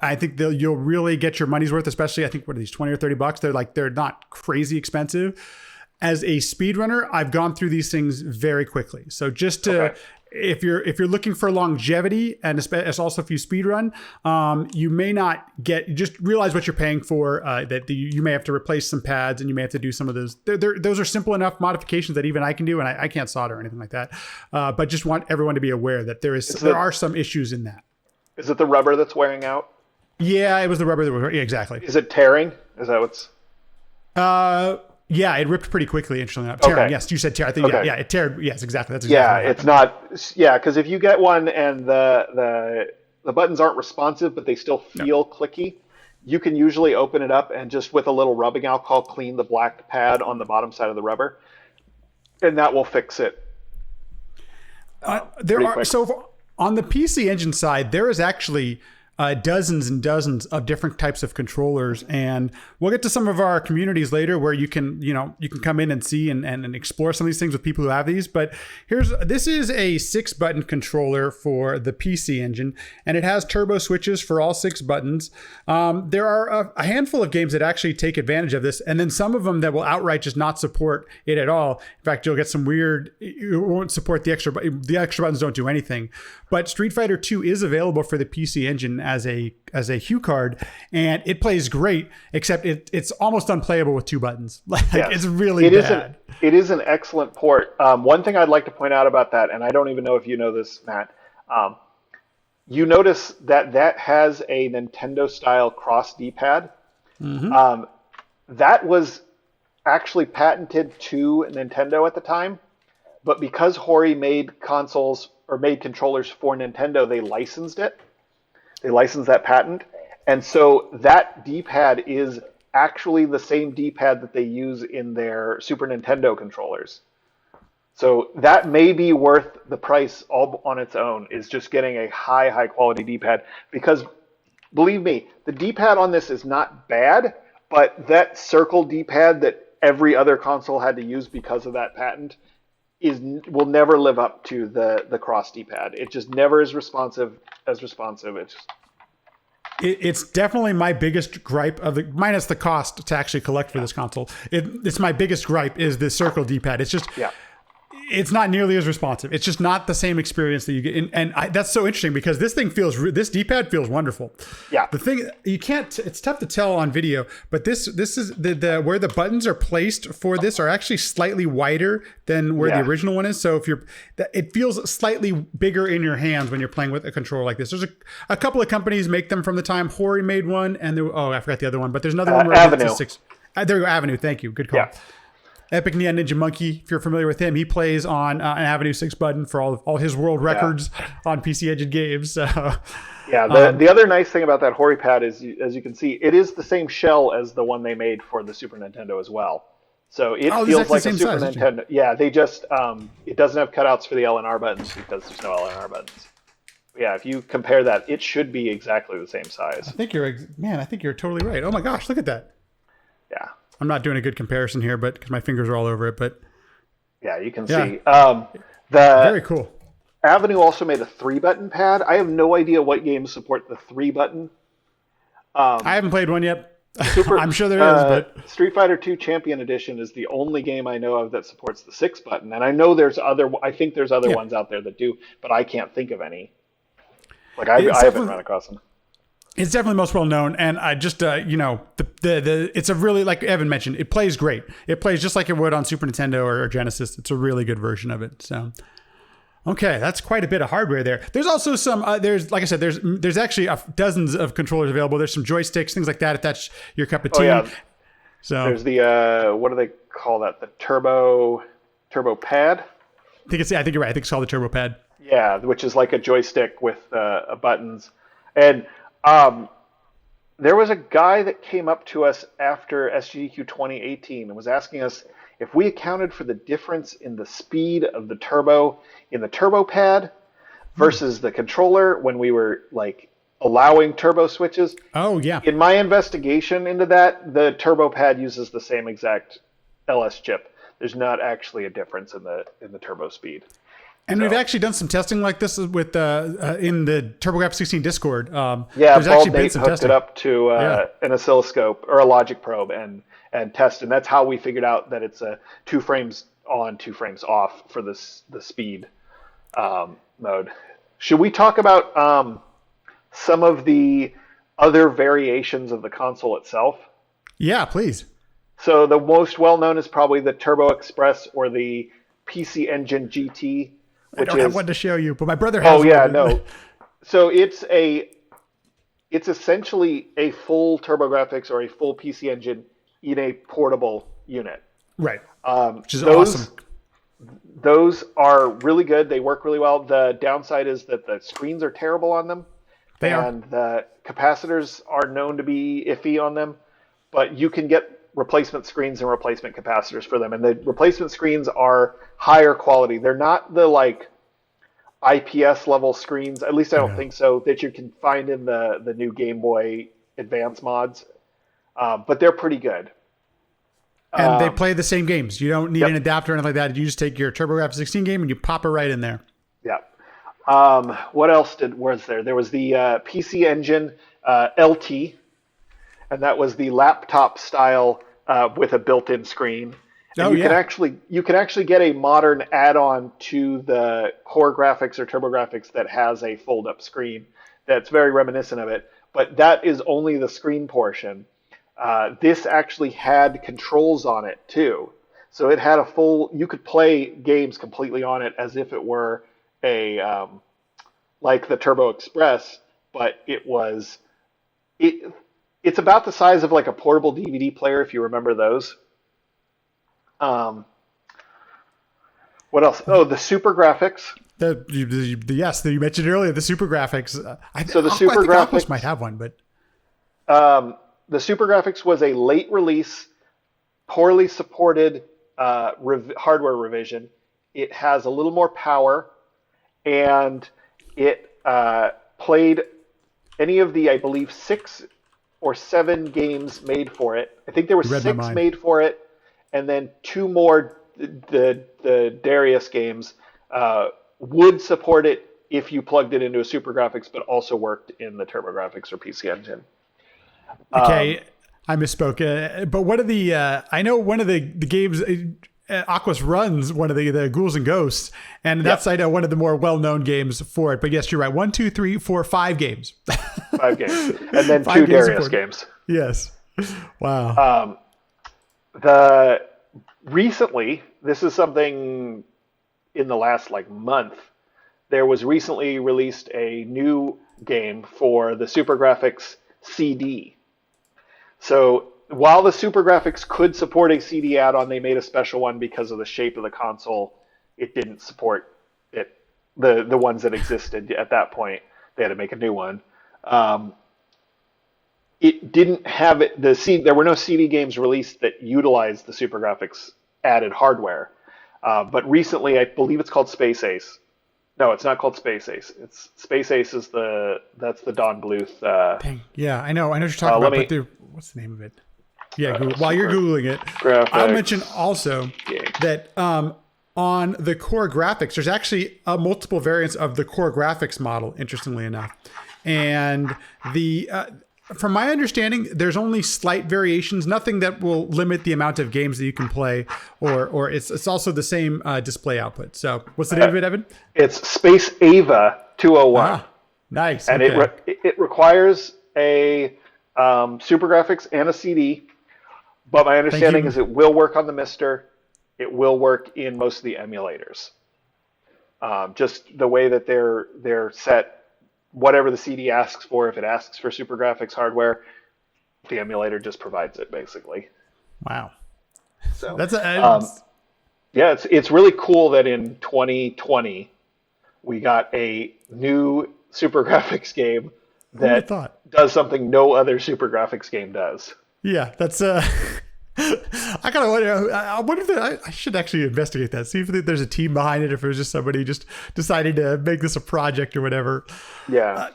Speaker 2: I think you'll really get your money's worth, especially I think what are these, 20 or 30 bucks? They're not crazy expensive. As a speedrunner, I've gone through these things very quickly. So just to if you're looking for longevity, and also if you speedrun, you may not just realize what you're paying for, that you may have to replace some pads and you may have to do some of those. Those are simple enough modifications that even I can do, and I can't solder or anything like that. But just want everyone to be aware that there are some issues in that.
Speaker 3: Is it the rubber that's wearing out?
Speaker 2: Yeah, it was the rubber that was, yeah, exactly.
Speaker 3: Is it tearing? Is that what's...
Speaker 2: Yeah, it ripped pretty quickly, interestingly enough. Tearing, yes, you said tear. I think, yeah, it teared. Yes, exactly. That's exactly
Speaker 3: it's not... Yeah, because if you get one and the buttons aren't responsive, but they still feel clicky, you can usually open it up and just with a little rubbing alcohol clean the black pad on the bottom side of the rubber, and that will fix it.
Speaker 2: There are so on the PC Engine side, there is actually dozens and dozens of different types of controllers, and we'll get to some of our communities later where you can come in and see and explore some of these things with people who have these. But this is a 6-button controller for the PC Engine, and it has turbo switches for all 6 buttons. There are a handful of games that actually take advantage of this, and then some of them that will outright just not support it at all. In fact, you'll get some weird, it won't support the extra buttons, don't do anything. But Street Fighter 2 is available for the PC Engine as a Hue card, and it plays great, except it's almost unplayable with 2 buttons. It's really bad.
Speaker 3: It is an excellent port. One thing I'd like to point out about that, and I don't even know if you know this, Matt, you notice that has a Nintendo-style cross D-pad. Mm-hmm. That was actually patented to Nintendo at the time, but because Hori made controllers for Nintendo, they licensed it. They licensed that patent. And so that D-pad is actually the same D-pad that they use in their Super Nintendo controllers. So that may be worth the price all on its own, is just getting a high quality D-pad. Because believe me, the D-pad on this is not bad, but that circle D-pad that every other console had to use because of that patent will never live up to the cross D-pad. It just never is responsive.
Speaker 2: It's definitely my biggest gripe minus the cost to actually collect for this console. It's my biggest gripe is the circle D-pad. It's just it's not nearly as responsive. It's just not the same experience that you get. And that's so interesting because this D-pad feels wonderful.
Speaker 3: Yeah.
Speaker 2: The thing it's tough to tell on video, but this is the where the buttons are placed for this are actually slightly wider than where the original one is. So it feels slightly bigger in your hands when you're playing with a controller like this. There's a couple of companies make them from the time. Hori made one, and I forgot the other one, but there's another one where
Speaker 3: Avenue.
Speaker 2: It's a 6. There you go, Avenue. Thank you. Good call.
Speaker 3: Yeah.
Speaker 2: Epic Neon Ninja Monkey, if you're familiar with him, he plays on an Avenue 6 button for all his world records on PC Engine games. So,
Speaker 3: the other nice thing about that Hori pad is, as you can see, it is the same shell as the one they made for the Super Nintendo as well. So it feels like a Super Nintendo. Yeah, they just it doesn't have cutouts for the L and R buttons because there's no L and R buttons. Yeah, if you compare that, it should be exactly the same size.
Speaker 2: I think you're totally right. Oh my gosh, look at that.
Speaker 3: Yeah.
Speaker 2: I'm not doing a good comparison here, but because my fingers are all over it, but
Speaker 3: yeah, you can see. Very
Speaker 2: cool.
Speaker 3: Avenue also made a 3-button pad. I have no idea what games support the 3-button.
Speaker 2: I haven't played one yet. I'm sure there is, but
Speaker 3: Street Fighter 2 Champion Edition is the only game I know of that supports the 6-button, and I know I think there's other ones out there that do, but I can't think of any. Like I haven't run across them.
Speaker 2: It's definitely most well known, and I just it's a really, like Evan mentioned, it plays great. It plays just like it would on Super Nintendo or Genesis. It's a really good version of it. So, okay, that's quite a bit of hardware there. There's also some there's like I said, there's actually dozens of controllers available. There's some joysticks, things like that, if that's your cup of tea.
Speaker 3: Oh, yeah.
Speaker 2: So
Speaker 3: there's the what do they call that? The turbo pad.
Speaker 2: I think you're right. I think it's called the turbo pad.
Speaker 3: Yeah, which is like a joystick with buttons. And there was a guy that came up to us after SGDQ 2018 and was asking us if we accounted for the difference in the speed of the turbo in the turbo pad versus the controller when we were like allowing turbo switches.
Speaker 2: Oh, yeah.
Speaker 3: In my investigation into that, the turbo pad uses the same exact LS chip. There's not actually a difference in the turbo speed.
Speaker 2: And we've actually done some testing like this with in the TurboGrafx 16 Discord.
Speaker 3: There's actually been some testing. Hooked it up to an oscilloscope or a logic probe and test, and that's how we figured out that it's a 2 frames on, 2 frames off for the speed mode. Should we talk about some of the other variations of the console itself?
Speaker 2: Yeah, please.
Speaker 3: So the most well-known is probably the Turbo Express or the PC Engine GT.
Speaker 2: I don't have one to show you, but my brother has one.
Speaker 3: Oh, yeah, no. So it's essentially a full TurboGrafx or a full PC Engine in a portable unit.
Speaker 2: Right. Which is awesome.
Speaker 3: Those are really good. They work really well. The downside is that the screens are terrible on them. And the capacitors are known to be iffy on them. But you can get replacement screens and replacement capacitors for them. And the replacement screens are higher quality. They're not the IPS level screens. At least I don't think so, that you can find in the new Game Boy Advance mods. But they're pretty good.
Speaker 2: And they play the same games. You don't need
Speaker 3: Yep.
Speaker 2: an adapter or anything like that. You just take your TurboGrafx 16 game and you pop it right in there.
Speaker 3: Yeah. What else was there? There was the PC Engine LT, and that was the laptop style with a built-in screen. And you can actually get a modern add-on to the core graphics or TurboGrafx that has a fold-up screen that's very reminiscent of it. But that is only the screen portion. This actually had controls on it too. So it had you could play games completely on it as if it were like the Turbo Express, but it's about the size of like a portable DVD player, if you remember those. What else? Oh, the Super Graphics.
Speaker 2: Yes, you mentioned earlier the Super Graphics.
Speaker 3: I think Aquos
Speaker 2: might have one, but
Speaker 3: the Super Graphics was a late release, poorly supported hardware revision. It has a little more power, and it played any of the, I believe, 6 or 7 games made for it. I think there were 6 made for it, and then 2 more, the Darius games, would support it if you plugged it into a Super Graphics, but also worked in the TurboGrafx or PC Engine.
Speaker 2: Okay, I misspoke. But one of the, I know one of the games, Aquos runs one of the Ghouls and Ghosts, and that's, I know, one of the more well-known games for it. But yes, you're right. 1, 2, 3, 4, 5 games.
Speaker 3: 5 games. And then 2 Darius games.
Speaker 2: Yes. Wow.
Speaker 3: Recently, this is something in the last month, there was recently released a new game for the Super Graphics CD. So while the Super Graphics could support a CD add-on, they made a special one because of the shape of the console. It didn't support it. The ones that existed at that point, they had to make a new one. It didn't have it. There were no CD games released that utilized the Super Graphics added hardware. But recently, I believe it's called Space Ace. No, it's not called Space Ace. It's Space Ace is that's the Don Bluth.
Speaker 2: Dang. Yeah, I know what you're talking about. But what's the name of it? Yeah, while you're Googling it, I'll mention also that on the core graphics, there's actually multiple variants of the core graphics model, interestingly enough. And from my understanding, there's only slight variations, nothing that will limit the amount of games that you can play, or it's also the same display output. So what's the name of it, Evan?
Speaker 3: It's Space Ava 201.
Speaker 2: Nice.
Speaker 3: And it requires a Super Graphics and a CD, but my understanding is it will work on the Mister. It will work in most of the emulators. Just the way that they're set. Whatever the CD asks for, if it asks for Super Graphics hardware, the emulator just provides it, basically.
Speaker 2: Wow.
Speaker 3: So it's really cool that in 2020 we got a new Super Graphics game that does something no other Super Graphics game does.
Speaker 2: Yeah, that's I kind of wonder. I wonder if I should actually investigate that. See if there's a team behind it. If it was just somebody just deciding to make this a project or whatever.
Speaker 3: Yeah.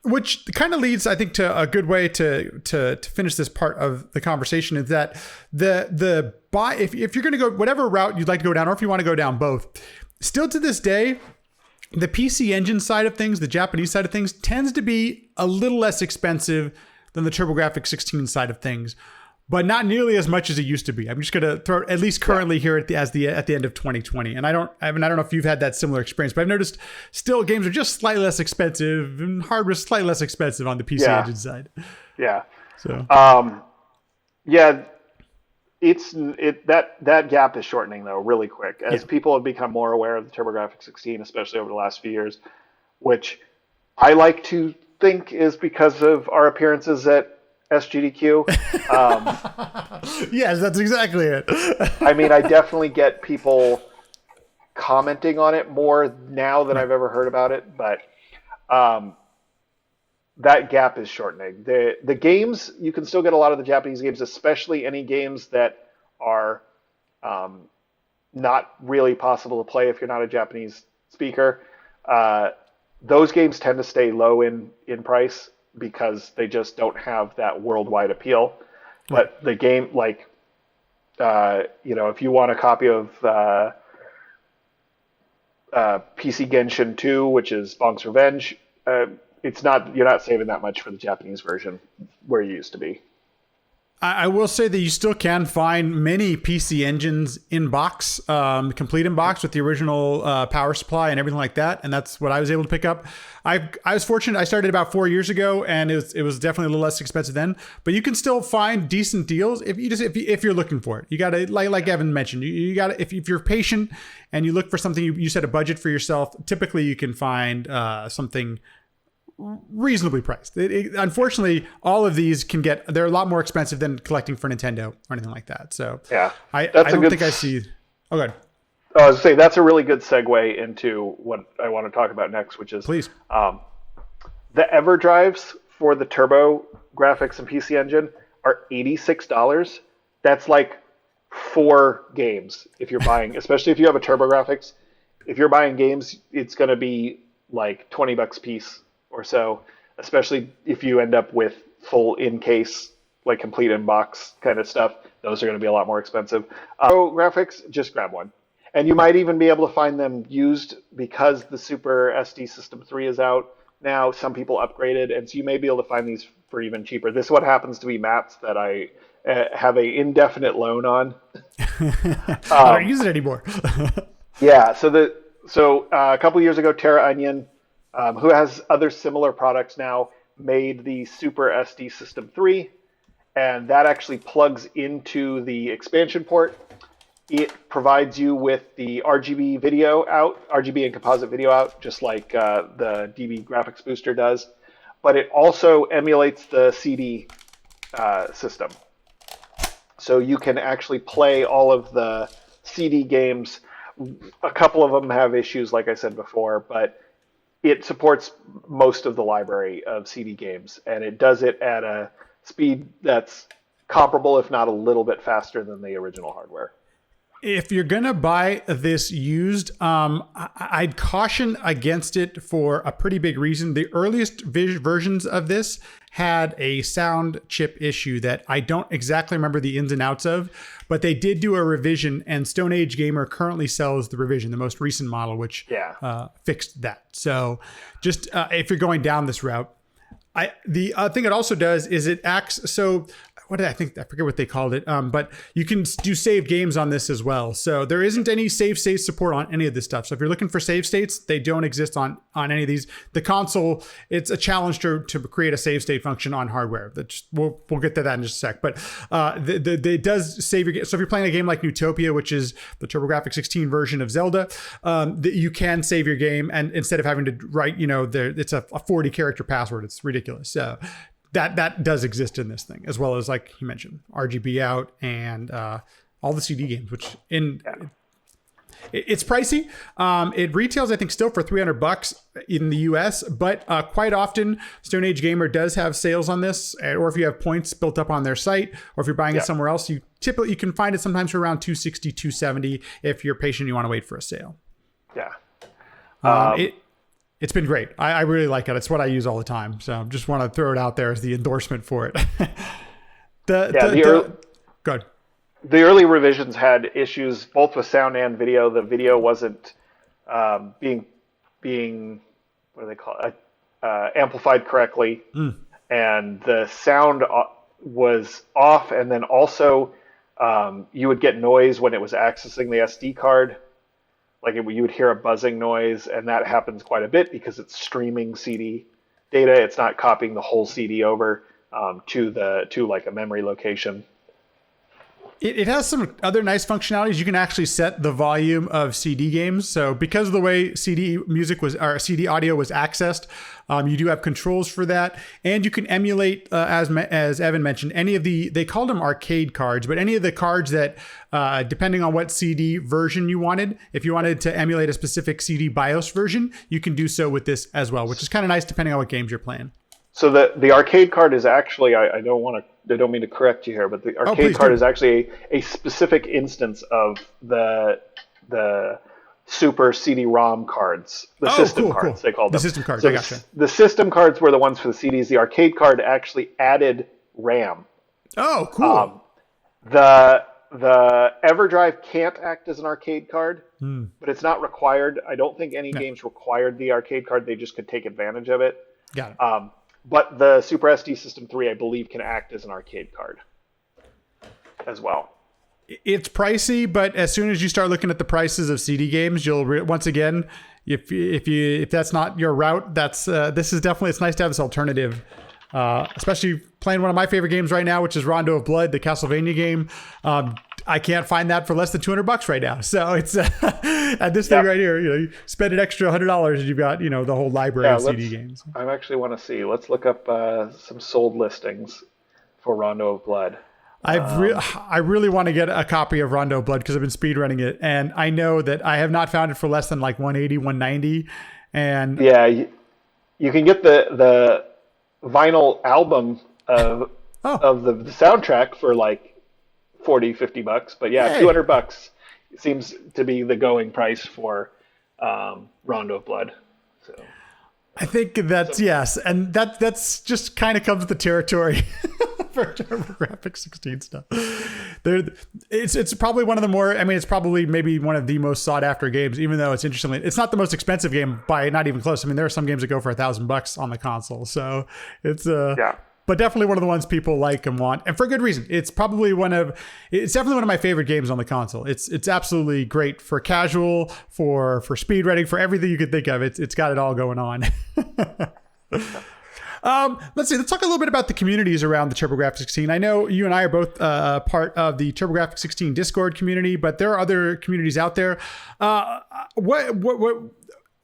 Speaker 2: Which kind of leads, I think, to a good way to finish this part of the conversation is that if you're going to go whatever route you'd like to go down, or if you want to go down both, still to this day, the PC Engine side of things, the Japanese side of things, tends to be a little less expensive than the TurboGrafx 16 side of things. But not nearly as much as it used to be. I'm just going to throw it, at least currently here at the end of 2020. And I don't know if you've had that similar experience, but I've noticed still games are just slightly less expensive and hardware slightly less expensive on the PC Engine side.
Speaker 3: Yeah.
Speaker 2: So.
Speaker 3: That gap is shortening though really quick as people have become more aware of the TurboGrafx 16, especially over the last few years, which I like to think is because of our appearances at SGDQ.
Speaker 2: Yes, that's exactly it.
Speaker 3: I mean, I definitely get people commenting on it more now than I've ever heard about it, but that gap is shortening. The games, you can still get a lot of the Japanese games, especially any games that are not really possible to play if you're not a Japanese speaker. those games tend to stay low in price because they just don't have that worldwide appeal. But the game, like, if you want a copy of PC Genshin 2, which is Bonk's Revenge, you're not saving that much for the Japanese version where you used to be.
Speaker 2: I will say that you still can find many PC engines in box, complete in box with the original power supply and everything like that, and that's what I was able to pick up. I was fortunate. I started about 4 years ago, and it was definitely a little less expensive then. But you can still find decent deals if you're looking for it. You got to like Evan mentioned. You got to if you're patient and you look for something, you set a budget for yourself. Typically, you can find something reasonably priced. Unfortunately, all of these they're a lot more expensive than collecting for Nintendo or anything like that. So
Speaker 3: yeah,
Speaker 2: I don't think I see. Oh, good.
Speaker 3: I was going to say that's a really good segue into what I want to talk about next, which is
Speaker 2: please
Speaker 3: the EverDrives for the TurboGrafx and PC Engine are $86. That's like 4 games if you're buying, especially if you have a TurboGrafx. If you're buying games, it's going to be like $20 a piece or so, especially if you end up with full in-case, like complete in-box kind of stuff. Those are going to be a lot more expensive. Graphics, just grab one. And you might even be able to find them used because the Super SD System 3 is out now. Some people upgraded, and so you may be able to find these for even cheaper. This one happens to be Matt's that I have a indefinite loan on.
Speaker 2: I don't use it anymore.
Speaker 3: Yeah, so a couple years ago, Terra Onion, who has other similar products now, made the Super SD System 3, and that actually plugs into the expansion port. It provides you with the RGB and composite video out, just like the DB Graphics Booster does. But it also emulates the CD system. So you can actually play all of the CD games. A couple of them have issues, like I said before, but it supports most of the library of CD games, and it does it at a speed that's comparable, if not a little bit faster than the original hardware.
Speaker 2: If you're going to buy this used, I'd caution against it for a pretty big reason. The earliest versions of this had a sound chip issue that I don't exactly remember the ins and outs of, but they did do a revision, and Stone Age Gamer currently sells the revision, the most recent model, which fixed that. So just if you're going down this route, the thing it also does is it acts so. What did I think? I forget what they called it. But you can do save games on this as well. So there isn't any save state support on any of this stuff. So if you're looking for save states, they don't exist on any of these. The console, it's a challenge to create a save state function on hardware. We'll get to that in just a sec. But it does save your game. So if you're playing a game like Newtopia, which is the TurboGrafx 16 version of Zelda, you can save your game, and instead of having to write, it's a 40 character password. It's ridiculous. So that does exist in this thing, as well as, like you mentioned, RGB out and all the CD games, which it's pricey. It retails, I think, still for $300 in the US, but quite often Stone Age Gamer does have sales on this, or if you have points built up on their site, or if you're buying it somewhere else, you can find it sometimes for around $260, $270 if you're patient and you want to wait for a sale.
Speaker 3: Yeah.
Speaker 2: It's been great. I really like it. It's what I use all the time. So just want to throw it out there as the endorsement for it. Good.
Speaker 3: The early revisions had issues both with sound and video. The video wasn't being what do they call it? Amplified correctly, and the sound was off. And then also you would get noise when it was accessing the SD card. Like you would hear a buzzing noise, and that happens quite a bit because it's streaming CD data. It's not copying the whole CD over to like a memory location.
Speaker 2: It has some other nice functionalities. You can actually set the volume of CD games. So because of the way CD audio was accessed, you do have controls for that. And you can emulate, as Evan mentioned, any of they called them arcade cards, but any of the cards that, depending on what CD version you wanted, if you wanted to emulate a specific CD BIOS version, you can do so with this as well, which is kind of nice depending on what games you're playing.
Speaker 3: So the arcade card is actually, I don't mean to correct you here, but the arcade card is actually a specific instance of the Super CD-ROM cards, the system cards, they call them.
Speaker 2: The system cards,
Speaker 3: so
Speaker 2: I gotcha.
Speaker 3: The system cards were the ones for the CDs. The arcade card actually added RAM.
Speaker 2: Oh, cool.
Speaker 3: The EverDrive can't act as an arcade card, but it's not required. I don't think any games required the arcade card. They just could take advantage of it.
Speaker 2: Got it.
Speaker 3: But the Super SD System 3, I believe, can act as an arcade card as well.
Speaker 2: It's pricey, but as soon as you start looking at the prices of CD games, you'll once again, if that's not your route, this is definitely, it's nice to have this alternative. Especially playing one of my favorite games right now, which is Rondo of Blood, the Castlevania game. I can't find that for less than $200 right now. So it's at this thing right here, you spend an extra $100 and you've got, the whole library of CD games.
Speaker 3: I actually want to see. Let's look up some sold listings for Rondo of Blood.
Speaker 2: I really want to get a copy of Rondo of Blood because I've been speedrunning it, and I know that I have not found it for less than like 180, 190. And
Speaker 3: yeah, you can get the vinyl album of the soundtrack for like $40-$50, but yeah, $200 seems to be the going price for Rondo of Blood. So
Speaker 2: I think that's yes, and that's just kind of comes with the territory for TurboGrafx 16 stuff. It's probably one of the more. I mean, it's probably maybe one of the most sought after games. Even though it's interestingly, it's not the most expensive game by not even close. I mean, there are some games that go for $1,000 on the console, so it's but definitely one of the ones people like and want, and for good reason. It's definitely one of my favorite games on the console. It's absolutely great for casual, for speedrunning, for everything you could think of. It's got it all going on. Let's talk a little bit about the communities around the TurboGrafx 16. I know you and I are both part of the TurboGrafx 16 Discord community, but there are other communities out there. What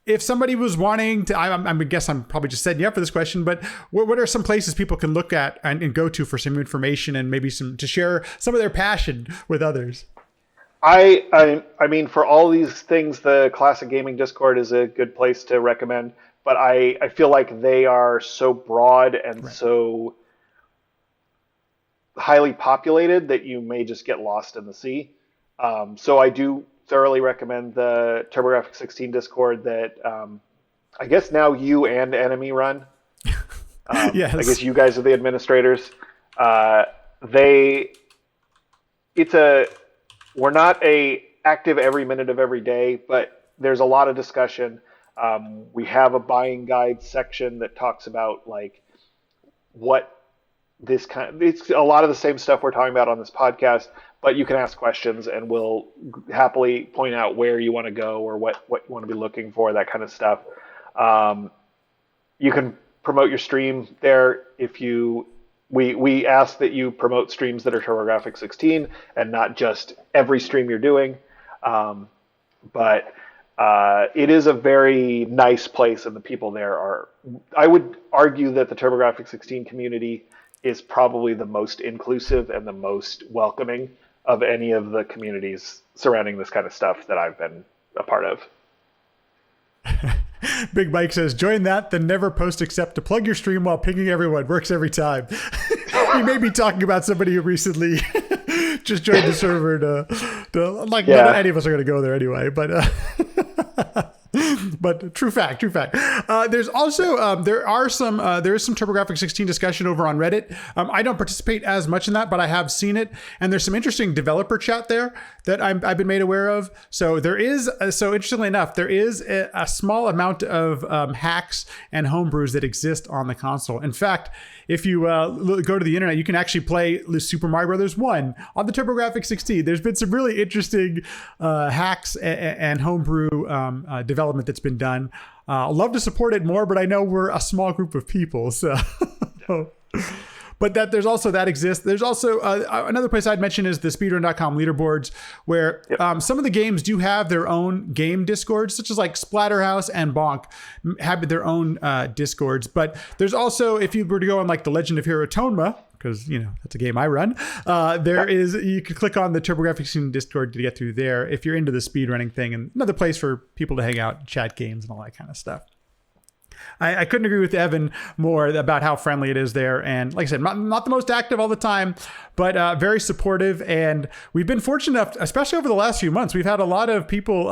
Speaker 2: if somebody was wanting to, I guess I'm probably just setting you up for this question, but what are some places people can look at and go to for some information and maybe to share some of their passion with others?
Speaker 3: I mean, for all these things, the Classic Gaming Discord is a good place to recommend, but I feel like they are so broad and so highly populated that you may just get lost in the sea. So I do thoroughly recommend the TurboGrafx 16 Discord that I guess now you and Enemy run.
Speaker 2: Yes.
Speaker 3: I guess you guys are the administrators. We're not active every minute of every day, but there's a lot of discussion. We have a buying guide section that talks about like what it's a lot of the same stuff we're talking about on this podcast, but you can ask questions and we'll happily point out where you want to go or what you want to be looking for, that kind of stuff. You can promote your stream there we ask that you promote streams that are TurboGrafx 16 and not just every stream you're doing. But it is a very nice place, and the people there are, I would argue that the TurboGrafx 16 community is probably the most inclusive and the most welcoming of any of the communities surrounding this kind of stuff that I've been a part of.
Speaker 2: Big Mike says, join that, then never post except to plug your stream while pinging everyone. Works every time. He may be talking about somebody who recently just joined the server not any of us are going to go there anyway, but true fact. There's also there is some TurboGrafx 16 discussion over on Reddit. I don't participate as much in that, but I have seen it, and there's some interesting developer chat there that I've been made aware of. So there is, interestingly enough, there is a small amount of hacks and homebrews that exist on the console. In fact, if you go to the internet, you can actually play Super Mario Brothers 1 on the TurboGrafx 16. There's been some really interesting hacks and homebrew development that's been done. I'd love to support it more, but I know we're a small group of people. So, but there's also that exists. There's also another place I'd mention is the Speedrun Com Leaderboards, where some of the games do have their own game discords, such as like Splatterhouse and Bonk have their own discords. But there's also, if you were to go on like the Legend of Hero Tonma, because that's a game I run, you can click on the TurboGrafx Discord to get through there if you're into the speedrunning thing, and another place for people to hang out, chat games, and all that kind of stuff. I couldn't agree with Evan more about how friendly it is there. And like I said, not the most active all the time, but very supportive. And we've been fortunate enough, especially over the last few months, we've had a lot of people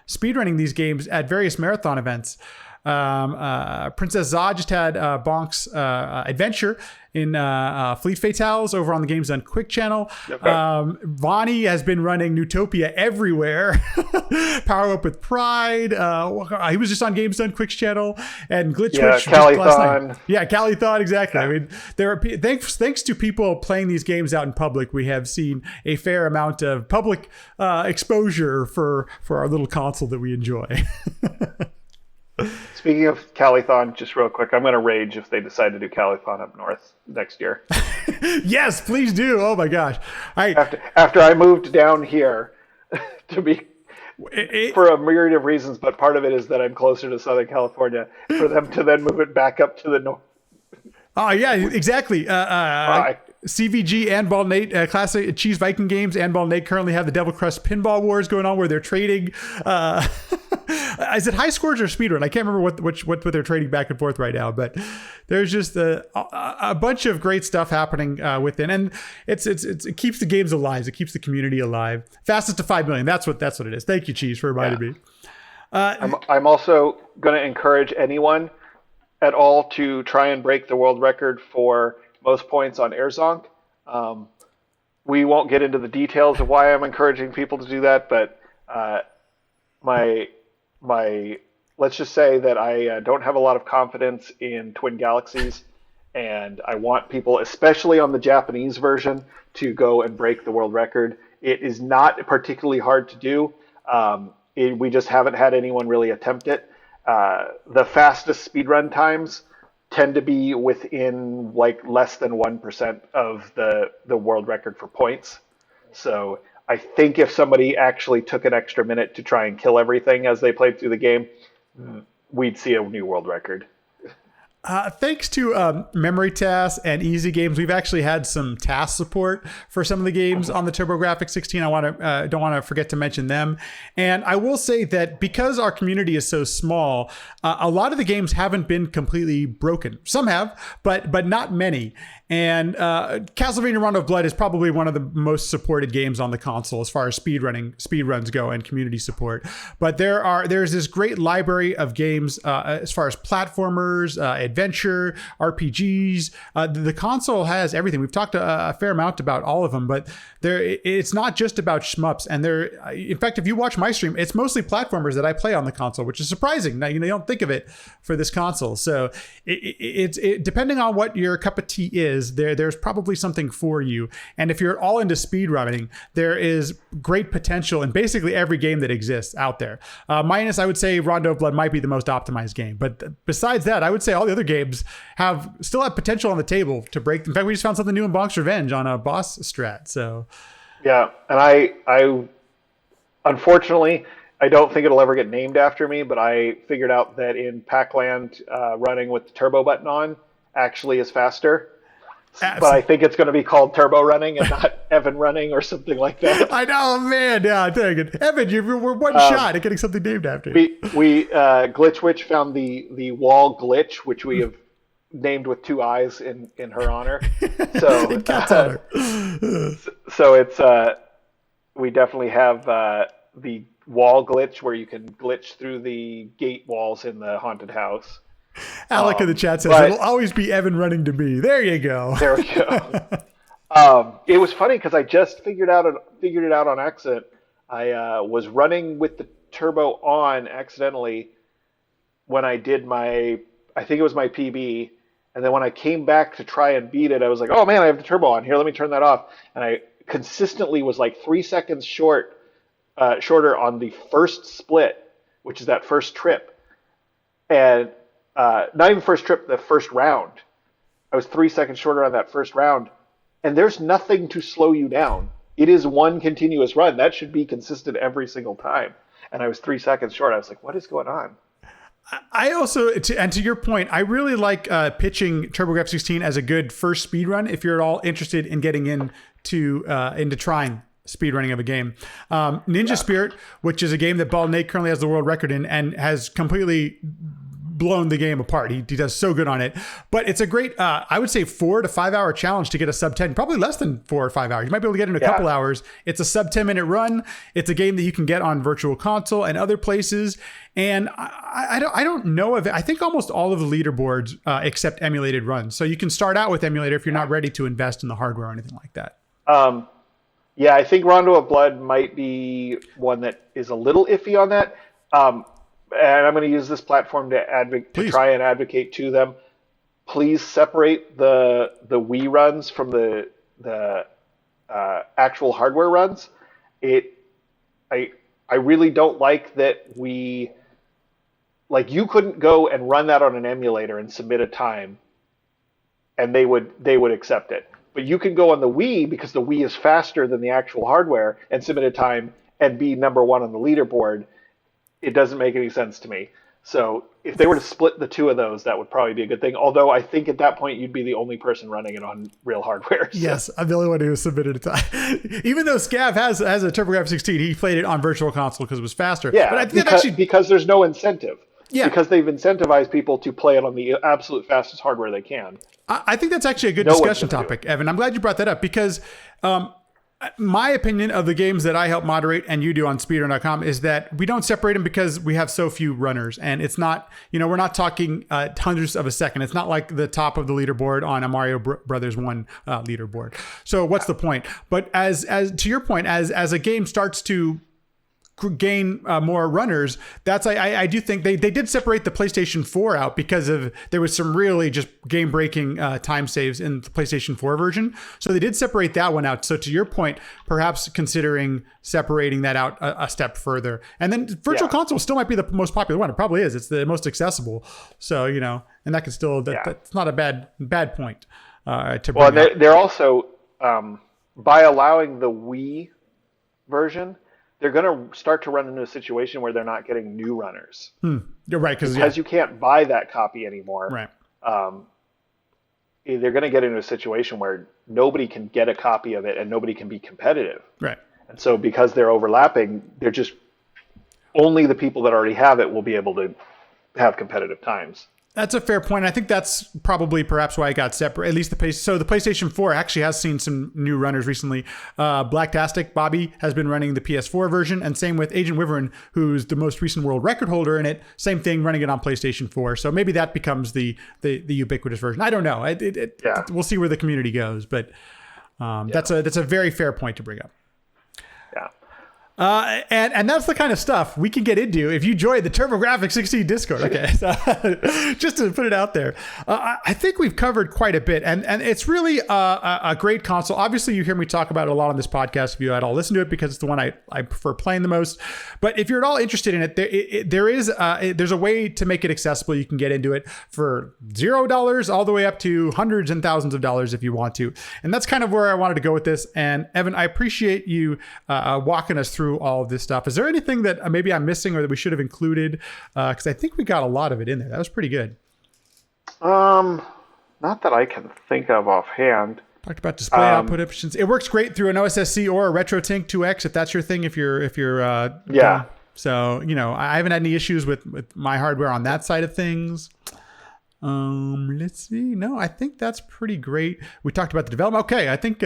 Speaker 2: speedrunning these games at various marathon events. Princess Zod just had Bonk's adventure in Fleet Fatales over on the Games Done Quick channel. Okay. Vonnie has been running Newtopia everywhere. Power Up with Pride. He was just on Games Done Quick's channel, and Glitchwitch just last night. Yeah, Calithon, exactly. Yeah. I mean, there are thanks to people playing these games out in public, we have seen a fair amount of public exposure for our little console that we enjoy.
Speaker 3: Speaking of Calithon, just real quick, I'm going to rage if they decide to do Calithon up north next year.
Speaker 2: Yes, please do. Oh my gosh!
Speaker 3: After I moved down here to be for a myriad of reasons, but part of it is that I'm closer to Southern California. For them to then move it back up to the north.
Speaker 2: Oh yeah, exactly. CVG and Ball Nate, Classic Cheese Viking Games and Ball Nate currently have the Devil Crust Pinball Wars going on, where they're trading. Is it high scores or speedrun? I can't remember what they're trading back and forth right now, but there's just a bunch of great stuff happening within, and it keeps the games alive. It keeps the community alive. Fastest to 5 million. That's what it is. Thank you, Cheese, for reminding me.
Speaker 3: I'm also going to encourage anyone at all to try and break the world record for most points on Airzonk. We won't get into the details of why I'm encouraging people to do that, but let's just say that I don't have a lot of confidence in Twin Galaxies, and I want people, especially on the Japanese version, to go and break the world record. It is not particularly hard to do. We just haven't had anyone really attempt it. The fastest speedrun times tend to be within like less than 1% of the world record for points. So I think if somebody actually took an extra minute to try and kill everything as they played through the game, we'd see a new world record.
Speaker 2: Thanks to Memory Tasks and Easy Games, we've actually had some task support for some of the games on the TurboGrafx 16. I don't want to forget to mention them. And I will say that because our community is so small, a lot of the games haven't been completely broken. Some have, but not many. And Castlevania Rondo of Blood is probably one of the most supported games on the console as far as speedruns go and community support. But there's this great library of games as far as platformers, adventure, RPGs. The console has everything. We've talked a fair amount about all of them, but it's not just about shmups. And in fact, if you watch my stream, it's mostly platformers that I play on the console, which is surprising. Now, you don't think of it for this console. So it's depending on what your cup of tea is, there's probably something for you. And if you're all into speedrunning, there is great potential in basically every game that exists out there. Minus, I would say Rondo of Blood might be the most optimized game. But besides that, I would say all the other games still have potential on the table to break. In fact, we just found something new in Bonk's Revenge on a boss strat. So
Speaker 3: yeah, and I unfortunately, I don't think it'll ever get named after me, but I figured out that in Pac-Land, running with the turbo button on actually is faster. But I think it's going to be called Turbo Running and not Evan Running or something like that.
Speaker 2: I know, man. Yeah, dang it. Evan, we're one shot at getting something named after you.
Speaker 3: We Glitchwitch found the wall glitch, which we have named with two eyes in her honor. So
Speaker 2: in cat's honor.
Speaker 3: So it's we definitely have the wall glitch where you can glitch through the gate walls in the haunted house.
Speaker 2: Alec in the chat says it'll always be Evan running to me. There you go.
Speaker 3: There we go. It was funny because I just figured it out on accident. I was running with the turbo on accidentally when I did I think it was my PB, and then when I came back to try and beat it, I was like, oh man, I have the turbo on. Here, let me turn that off. And I consistently was like 3 seconds shorter on the first split, which is that first trip, and not even first trip, the first round. I was 3 seconds shorter on that first round, and there's nothing to slow you down. It is one continuous run. That should be consistent every single time. And I was 3 seconds short. I was like, what is going on?
Speaker 2: I also, to your point, I really like pitching TurboGrafx 16 as a good first speed run if you're at all interested in getting into trying speedrunning of a game. Ninja Spirit, which is a game that Bald Nate currently has the world record in and has completely blown the game apart. He does so good on it. But it's a great, I would say 4 to 5 hour challenge to get a sub 10, probably less than 4 or 5 hours. You might be able to get in a couple hours. It's a sub 10 minute run. It's a game that you can get on Virtual Console and other places. And I don't know of it. I think almost all of the leaderboards accept emulated runs. So you can start out with emulator if you're not ready to invest in the hardware or anything like that.
Speaker 3: Yeah, I think Rondo of Blood might be one that is a little iffy on that. And I'm going to use this platform to try and advocate to them. Please separate the Wii runs from the actual hardware runs. I really don't like that you couldn't go and run that on an emulator and submit a time, and they would accept it. But you can go on the Wii, because the Wii is faster than the actual hardware, and submit a time and be number one on the leaderboard. It doesn't make any sense to me. So if they were to split the two of those, that would probably be a good thing. Although I think at that point, you'd be the only person running it on real hardware. So.
Speaker 2: Yes, I'm the only one who submitted a time. Even though Scav has a TurboGrafx 16, he played it on Virtual Console because it was faster.
Speaker 3: Yeah,
Speaker 2: but I think
Speaker 3: because there's no incentive.
Speaker 2: Yeah.
Speaker 3: Because they've incentivized people to play it on the absolute fastest hardware they can.
Speaker 2: I think that's actually a good discussion topic, Evan. I'm glad you brought that up, because my opinion of the games that I help moderate and you do on Speedrun.com is that we don't separate them because we have so few runners, and it's not, we're not talking hundredths of a second. It's not like the top of the leaderboard on a Mario Brothers 1 leaderboard. So what's the point? But as to your point, as a game starts to gain more runners, I do think they did separate the PlayStation 4 out because there was some really just game breaking time saves in the PlayStation 4 version. So they did separate that one out. So to your point, perhaps considering separating that out a step further. And then Virtual Console still might be the most popular one. It probably is. It's the most accessible. So, and that can still, that's not a bad point to bring up.
Speaker 3: They're also, by allowing the Wii version, they're going to start to run into a situation where they're not getting new runners.
Speaker 2: You're right.
Speaker 3: Because you can't buy that copy anymore.
Speaker 2: Right.
Speaker 3: They're going to get into a situation where nobody can get a copy of it and nobody can be competitive.
Speaker 2: Right.
Speaker 3: And so because they're overlapping, they're just only the people that already have it will be able to have competitive times.
Speaker 2: That's a fair point. I think that's probably perhaps why I got separate. At least the PlayStation 4 actually has seen some new runners recently. Blacktastic Bobby has been running the PS4 version, and same with Agent Wyvern, who's the most recent world record holder in it. Same thing, running it on PlayStation 4. So maybe that becomes the ubiquitous version. I don't know. We'll see where the community goes, but that's a very fair point to bring up. And that's the kind of stuff we can get into if you join the TurboGrafx 16 Discord. Okay, so just to put it out there, I think we've covered quite a bit, and it's really a great console. Obviously, you hear me talk about it a lot on this podcast if you at all listen to it, because it's the one I prefer playing the most. But if you're at all interested in it, there's a way to make it accessible. You can get into it for $0 all the way up to hundreds and thousands of dollars if you want to, and that's kind of where I wanted to go with this. And Evan, I appreciate you walking us through all of this stuff. Is there anything that maybe I'm missing or that we should have included? Because I think we got a lot of it in there. That was pretty good.
Speaker 3: Not that I can think of offhand.
Speaker 2: Talked about display output options. It works great through an OSSC or a RetroTink 2X if that's your thing. If you're
Speaker 3: yeah.
Speaker 2: So I haven't had any issues with my hardware on that side of things. Let's see. No, I think that's pretty great. We talked about the development. Okay, I think.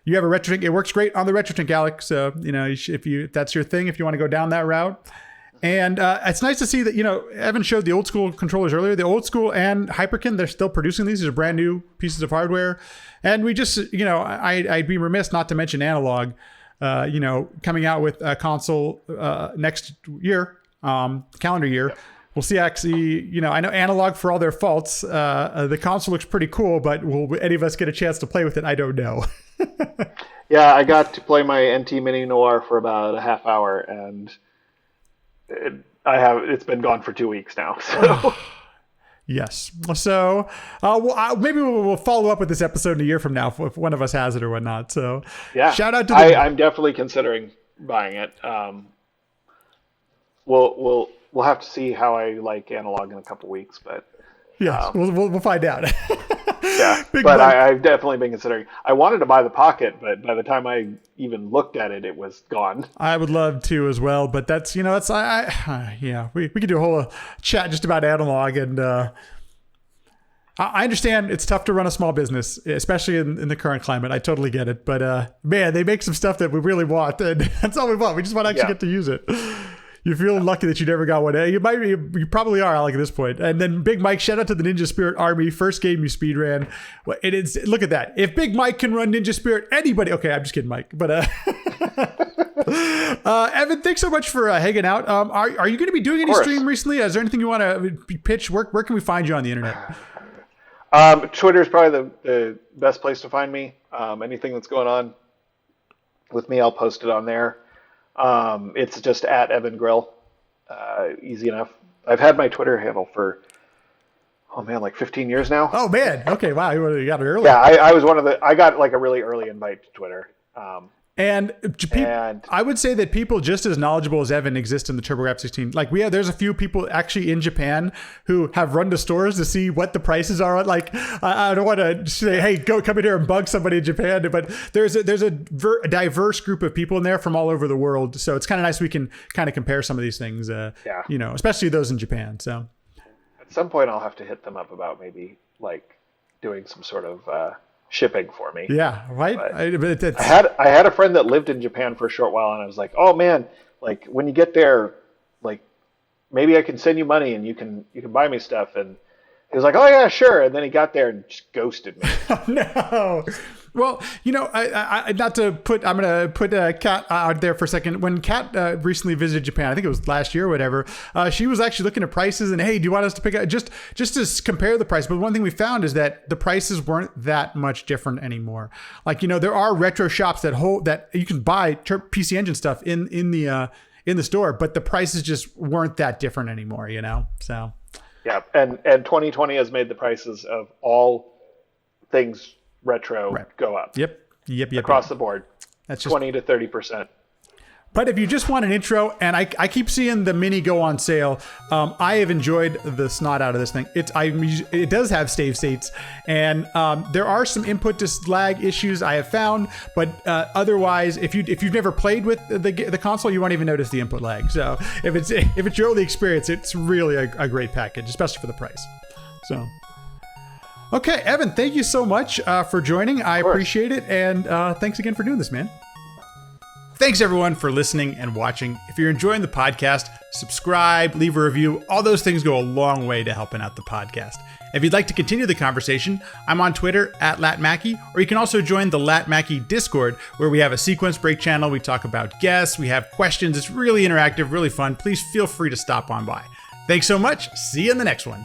Speaker 2: You have a RetroTink. It works great on the RetroTink, Alex. So, if that's your thing, if you want to go down that route. And it's nice to see that, Evan showed the old school controllers earlier. The old school and Hyperkin, they're still producing these. These are brand new pieces of hardware. And we just, I'd be remiss not to mention Analog, coming out with a console next year, calendar year. We'll see, actually, I know Analog, for all their faults, the console looks pretty cool, but will any of us get a chance to play with it? I don't know.
Speaker 3: Yeah, I got to play my NT Mini Noir for about a half hour, and it's been gone for 2 weeks now. So.
Speaker 2: Yes. So maybe we'll follow up with this episode in a year from now if one of us has it or whatnot. So
Speaker 3: yeah,
Speaker 2: shout out to
Speaker 3: I'm definitely considering buying it. We'll have to see how I like Analog in a couple weeks, but
Speaker 2: Yes, we'll find out.
Speaker 3: Yeah, but I've definitely been considering. I wanted to buy the Pocket, but by the time I even looked at it, it was gone.
Speaker 2: I would love to as well, but that's we could do a whole chat just about analog, and I understand it's tough to run a small business, especially in the current climate. I totally get it, but man, they make some stuff that we really want, and that's all we want. We just want to actually get to use it. You feel lucky that you never got one. You probably are, Alec, at this point. And then Big Mike, shout out to the Ninja Spirit Army. First game you speed ran. Look at that. If Big Mike can run Ninja Spirit, anybody. Okay, I'm just kidding, Mike. But Evan, thanks so much for hanging out. Are you going to be doing any stream recently? Is there anything you want to pitch? Where can we find you on the internet?
Speaker 3: Twitter is probably the best place to find me. Anything that's going on with me, I'll post it on there. It's just at EvanGrill. Easy enough. I've had my Twitter handle for, like 15 years now.
Speaker 2: Oh man. Okay. Wow. You got it early.
Speaker 3: Yeah. I was I got like a really early invite to Twitter.
Speaker 2: And I would say that people just as knowledgeable as Evan exist in the TurboGrafx 16. Like there's a few people actually in Japan who have run to stores to see what the prices are. Like I don't want to say, hey, come in here and bug somebody in Japan, but there's a diverse group of people in there from all over the world. So it's kind of nice we can kind of compare some of these things. Especially those in Japan. So
Speaker 3: at some point I'll have to hit them up about maybe like doing some sort of shipping for me.
Speaker 2: Yeah, right.
Speaker 3: I had a friend that lived in Japan for a short while, and I was like, oh man, like when you get there, like maybe I can send you money and you can buy me stuff. And he was like, oh yeah, sure. And then he got there and just ghosted me.
Speaker 2: Oh, no. Well, I'm going to put Kat out there for a second. When Kat recently visited Japan, I think it was last year or whatever, she was actually looking at prices and, hey, do you want us to pick up just to compare the price? But one thing we found is that the prices weren't that much different anymore. Like, there are retro shops that you can buy PC Engine stuff in the store, but the prices just weren't that different anymore, so.
Speaker 3: Yeah. And 2020 has made the prices of all things retro go up.
Speaker 2: Yep.
Speaker 3: Across the board. That's just 20 to 30%.
Speaker 2: But if you just want an intro, and I keep seeing the mini go on sale, I have enjoyed the snot out of this thing. It does have save states, and there are some input to lag issues I have found, but otherwise, if you've never played with the console, you won't even notice the input lag. So if it's your only experience, it's really a great package, especially for the price. So. Okay, Evan, thank you so much for joining. I appreciate it, and thanks again for doing this, man. Thanks, everyone, for listening and watching. If you're enjoying the podcast, subscribe, leave a review. All those things go a long way to helping out the podcast. If you'd like to continue the conversation, I'm on Twitter @LatMackey, or you can also join the LatMackey Discord, where we have a sequence break channel. We talk about guests, we have questions. It's really interactive, really fun. Please feel free to stop on by. Thanks so much. See you in the next one.